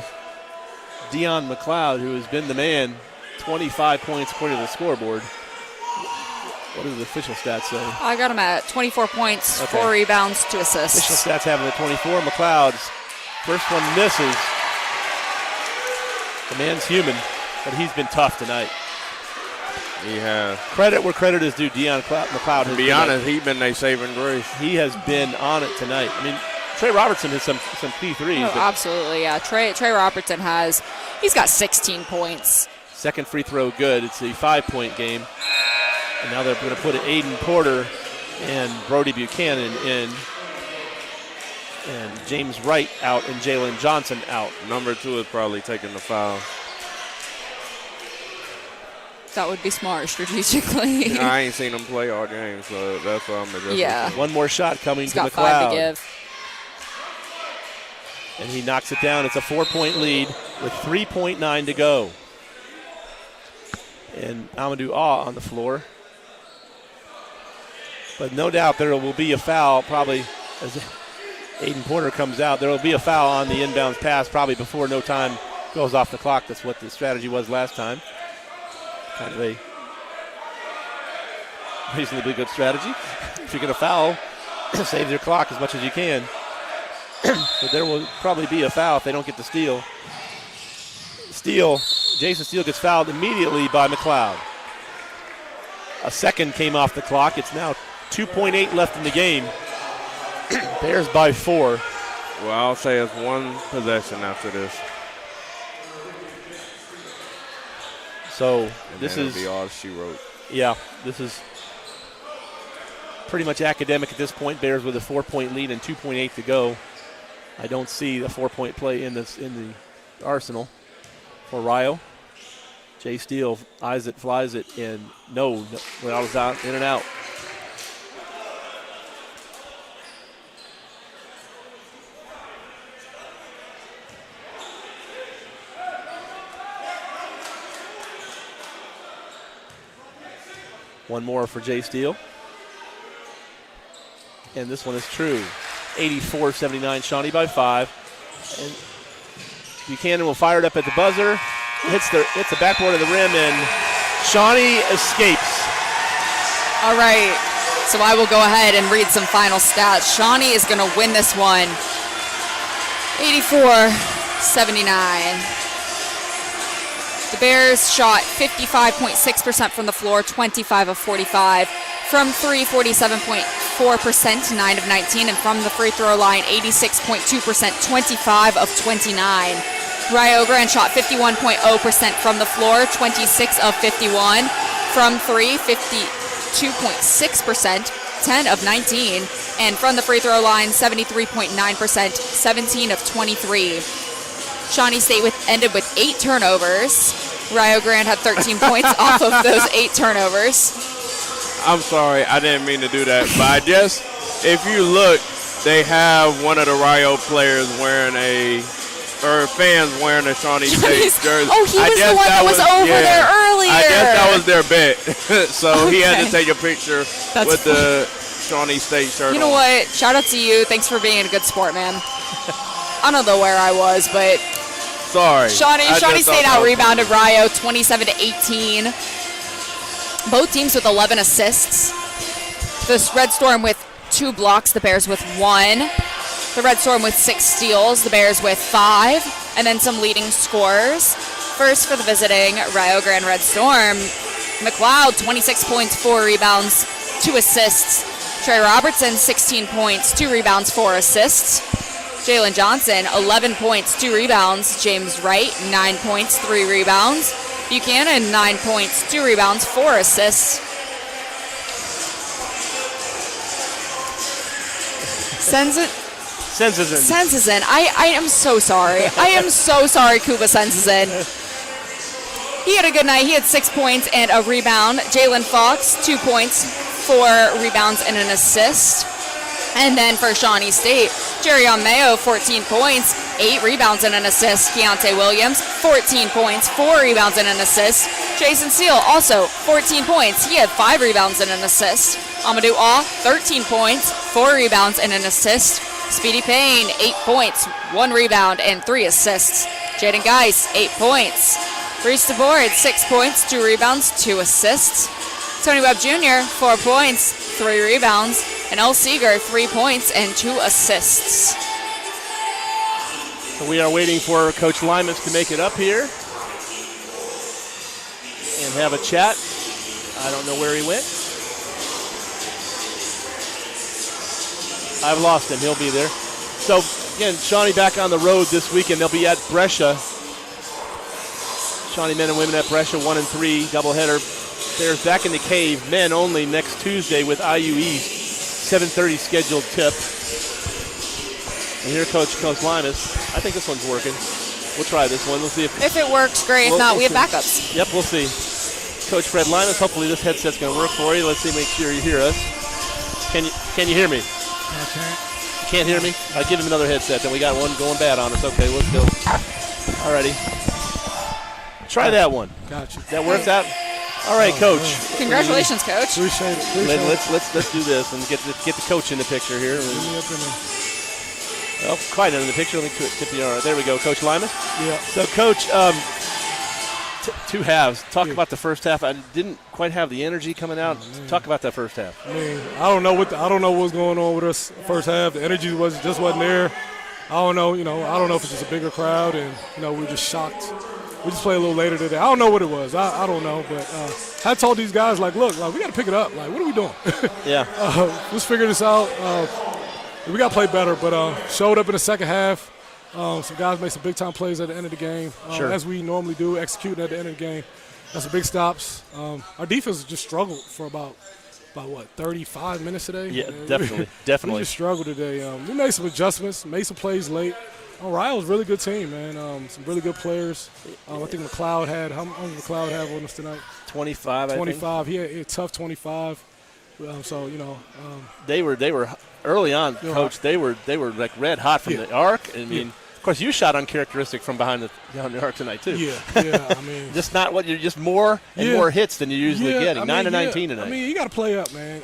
Dion McLeod, who has been the man, 25 points according to the scoreboard. What does the official stats say? I got him at 24 points, 4 rebounds, 2 assists. Official stats have him at 24. McLeod's first one misses. The man's human, but he's been tough tonight. He has. Credit where credit is due. Dion McLeod has to be honest, he's been their saving grace. He has been on it tonight. I mean, Trey Robertson has some key threes. Oh, absolutely, yeah. Trey Robertson he's got 16 points. Second free throw good. It's a 5-point game. And now they're going to put Aiden Porter and Brody Buchanan in. And James Wright out and Jalen Johnson out. Number 2 is probably taking the foul. That would be smart strategically. I ain't seen him play all game, so that's why I'm adjusting. Yeah. One more shot coming He's to got McLeod. 5 to give. And he knocks it down. It's a 4-point lead with 3.9 to go. And Amadou Ah on the floor. But no doubt there will be a foul probably as Aiden Porter comes out. There will be a foul on the inbounds pass probably before no time goes off the clock. That's what the strategy was last time. Kind of a reasonably good strategy. If you're going to foul, save your clock as much as you can. But there will probably be a foul if they don't get the steal. Jason Steele gets fouled immediately by McLeod. A second came off the clock. It's now 2.8 left in the game. Bears by 4. Well, I'll say it's one possession after this. So and this is be all she wrote. Yeah, this is pretty much academic at this point. Bears with a 4-point lead and 2.8 to go. I don't see the 4-point play in the arsenal for Rio. Jay Steele eyes it, flies it, and no, when I was out, in and out. One more for Jay Steele. And this one is true. 84-79, Shawnee by 5. And Buchanan will fire it up at the buzzer. Hits the backboard of the rim, and Shawnee escapes. All right, so I will go ahead and read some final stats. Shawnee is going to win this one, 84-79. The Bears shot 55.6% from the floor, 25 of 45. From 3, 47.4%, 9 of 19. And from the free throw line, 86.2%, 25 of 29. Rio Grande shot 51.0% from the floor, 26 of 51. From 3, 52.6%, 10 of 19. And from the free throw line, 73.9%, 17 of 23. Shawnee State ended with 8 turnovers. Rio Grande had 13 points off of those 8 turnovers. I'm sorry, I didn't mean to do that. But if you look, they have one of the Rio players fans wearing a Shawnee State jersey. Oh, he was the one that was over there earlier. I guess that was their bet. So he had to take a picture with the Shawnee State shirt. You know what? Shout out to you. Thanks for being a good sport, man. I don't know where I was, but sorry. Shawnee State out-rebounded Rio 27-18. Both teams with 11 assists. The Red Storm with 2 blocks, the Bears with 1. The Red Storm with 6 steals, the Bears with 5. And then some leading scorers. First for the visiting Rio Grande Red Storm, McLeod, 26 points, 4 rebounds, 2 assists. Trey Robertson, 16 points, 2 rebounds, 4 assists. Jalen Johnson, 11 points, 2 rebounds. James Wright, 9 points, 3 rebounds. Buchanan, 9 points, 2 rebounds, 4 assists. Senzizin. I am so sorry. I am so sorry, Kuba Senzizin. He had a good night. He had 6 points and a rebound. Jalen Fox, 2 points, 4 rebounds, and an assist. And then for Shawnee State, Jerion Mayo, 14 points, 8 rebounds and an assist. Keontae Williams, 14 points, 4 rebounds and an assist. Jason Seal, also 14 points. He had 5 rebounds and an assist. Amadou Aw, 13 points, 4 rebounds and an assist. Speedy Payne, 8 points, 1 rebound and 3 assists. Jaden Geis, 8 points. Reese DeBoard, 6 points, 2 rebounds, 2 assists. Tony Webb Jr., 4 points, 3 rebounds. And El Seeger, 3 points and 2 assists. So we are waiting for Coach Limas to make it up here and have a chat. I don't know where he went. I've lost him. He'll be there. So, again, Shawnee back on the road this weekend. They'll be at Brescia. Shawnee men and women at Brescia, 1-3, doubleheader. Bears back in the cave, men only, next Tuesday with IU East. 7:30 scheduled tip. And here Coach Limas. I think this one's working. We'll try this one. We'll see if it works, great. If not, we have backups. Yep, we'll see. Coach Fred Limas, hopefully this headset's going to work for you. Let's see, make sure you hear us. Can you hear me? I can't. You can't hear me? I'll give him another headset. Then we got one going bad on us. Okay, let's go. Alrighty. Try that one. Gotcha. That works out? All right, Coach. Congratulations, Coach. Appreciate it. Let's do this and get the coach in the picture here. Oh, quite in the picture. Let me tip the arm. There we go, Coach Limas. Yeah. So, Coach, 2 halves. Talk about the first half. I didn't quite have the energy coming out. Talk about that first half. I mean, I don't know what's going on with us first half. The energy just wasn't there. I don't know. I don't know if it's just a bigger crowd and we're just shocked. We just played a little later today. I don't know what it was. I don't know, but I told these guys look, we got to pick it up. What are we doing? Yeah. Let's figure this out. We got to play better, but showed up in the second half. Some guys made some big-time plays at the end of the game, as we normally do, executing at the end of the game. That's some big stops. Our defense just struggled for about 35 minutes today. Yeah, definitely. We just struggled today. We made some adjustments, made some plays late. Rio's a really good team, man. Some really good players. I think McLeod had – how much did McLeod have on us tonight? 25, 25. He had a tough 25. They were early on, Coach. They were like red hot from the arc. I mean, of course, you shot uncharacteristic from behind the arc tonight too. Yeah. I mean, just not what you're just more and more hits than you're usually getting. 9-19 tonight. I mean, you got to play up, man.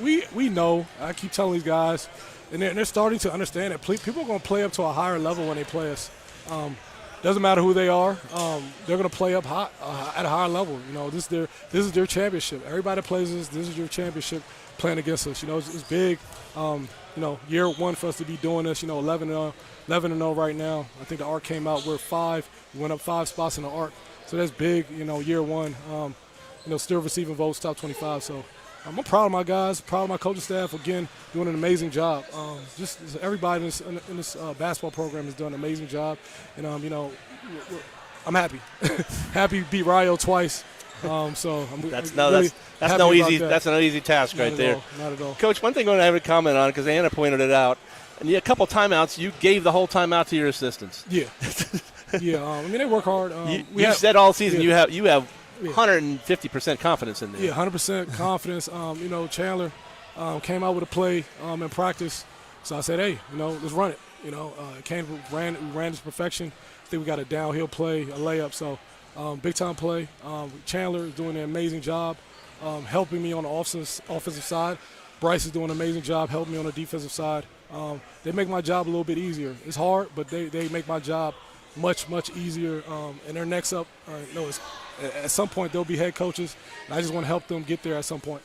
We know. I keep telling these guys. And they're starting to understand that people are going to play up to a higher level when they play us. Doesn't matter who they are. They're going to play up hot, at a higher level. This is their championship. Everybody that plays this is your championship playing against us. It's big. Year one for us to be doing this. 11-0 right now. I think the arc came out. We're 5. We went up 5 spots in the arc. So that's big. Year one. Still receiving votes, top 25. So. I'm proud of my guys, proud of my coaching staff, again, doing an amazing job. Just everybody in this basketball program has done an amazing job. And, I'm happy. Happy to beat Rio twice. That's an easy task right there. Not at all. Coach, one thing I'm going to have a comment on, because Anna pointed it out, and a couple timeouts, you gave the whole timeout to your assistants. Yeah. They work hard. You said all season you have 150% confidence in there. Yeah, 100% confidence. Chandler came out with a play in practice. So I said, hey, let's run it. We ran this perfection. I think we got a downhill play, a layup. So big-time play. Chandler is doing an amazing job helping me on the offensive side. Bryce is doing an amazing job helping me on the defensive side. They make my job a little bit easier. It's hard, but they make my job much, much easier. And their next up, at some point they'll be head coaches. And I just want to help them get there at some point.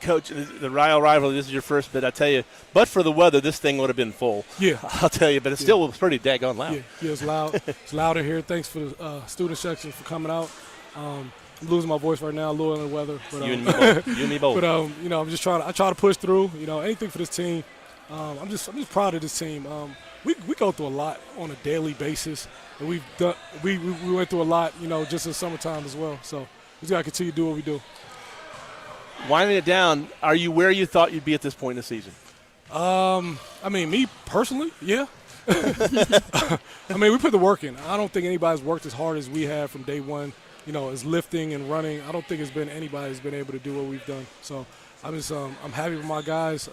Coach, the Rio rivalry, this is your first bit, I tell you. But for the weather, this thing would have been full. Yeah. I'll tell you, but it still was pretty daggone loud. Yeah, it's loud. It's loud in here. Thanks for the student section for coming out. I'm losing my voice right now, a little in the weather. But, You and me both. You and me both. But I'm just I try to push through. Anything for this team. I'm just proud of this team. We go through a lot on a daily basis, and we went through a lot, just in summertime as well. So we just gotta continue to do what we do. Winding it down, are you where you thought you'd be at this point in the season? Me personally, yeah. We put the work in. I don't think anybody's worked as hard as we have from day one. As lifting and running. I don't think it's been anybody who's been able to do what we've done. So I'm happy with my guys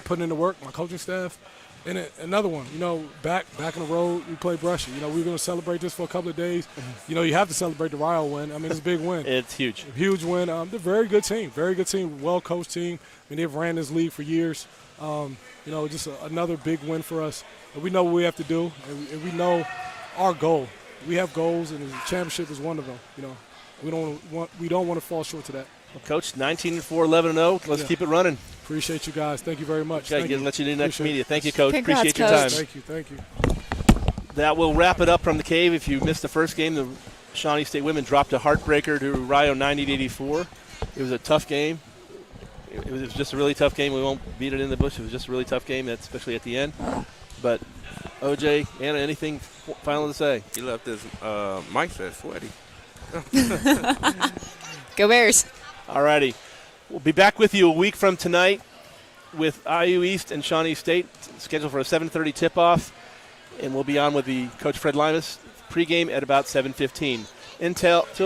putting in the work, my coaching staff. And another one, back in the road, we play Brushy. We're going to celebrate this for a couple of days. You have to celebrate the Rio win. It's a big win. It's huge. Huge win. They're a very good team, well-coached team. They've ran this league for years. Just another big win for us. And we know what we have to do, and we know our goal. We have goals, and the championship is one of them. We don't want to fall short to that. Well, Coach, 19-4, 11-0. Let's keep it running. Appreciate you guys. Thank you very much. Okay, let you do next media. Thank you, Coach. Congrats, Appreciate your Coach. time. Thank you. That will wrap it up from the Cave. If you missed the first game, the Shawnee State women dropped a heartbreaker to Rio 90-84. It was a tough game. It was just a really tough game. We won't beat it in the bush. It was just a really tough game, especially at the end. But, OJ, Anna, anything final to say? He left his mic set sweaty. Go Bears. All righty. We'll be back with you a week from tonight with IU East and Shawnee State, scheduled for a 7:30 tip-off. And we'll be on with the Coach Fred Limas pregame at about 7:15. Until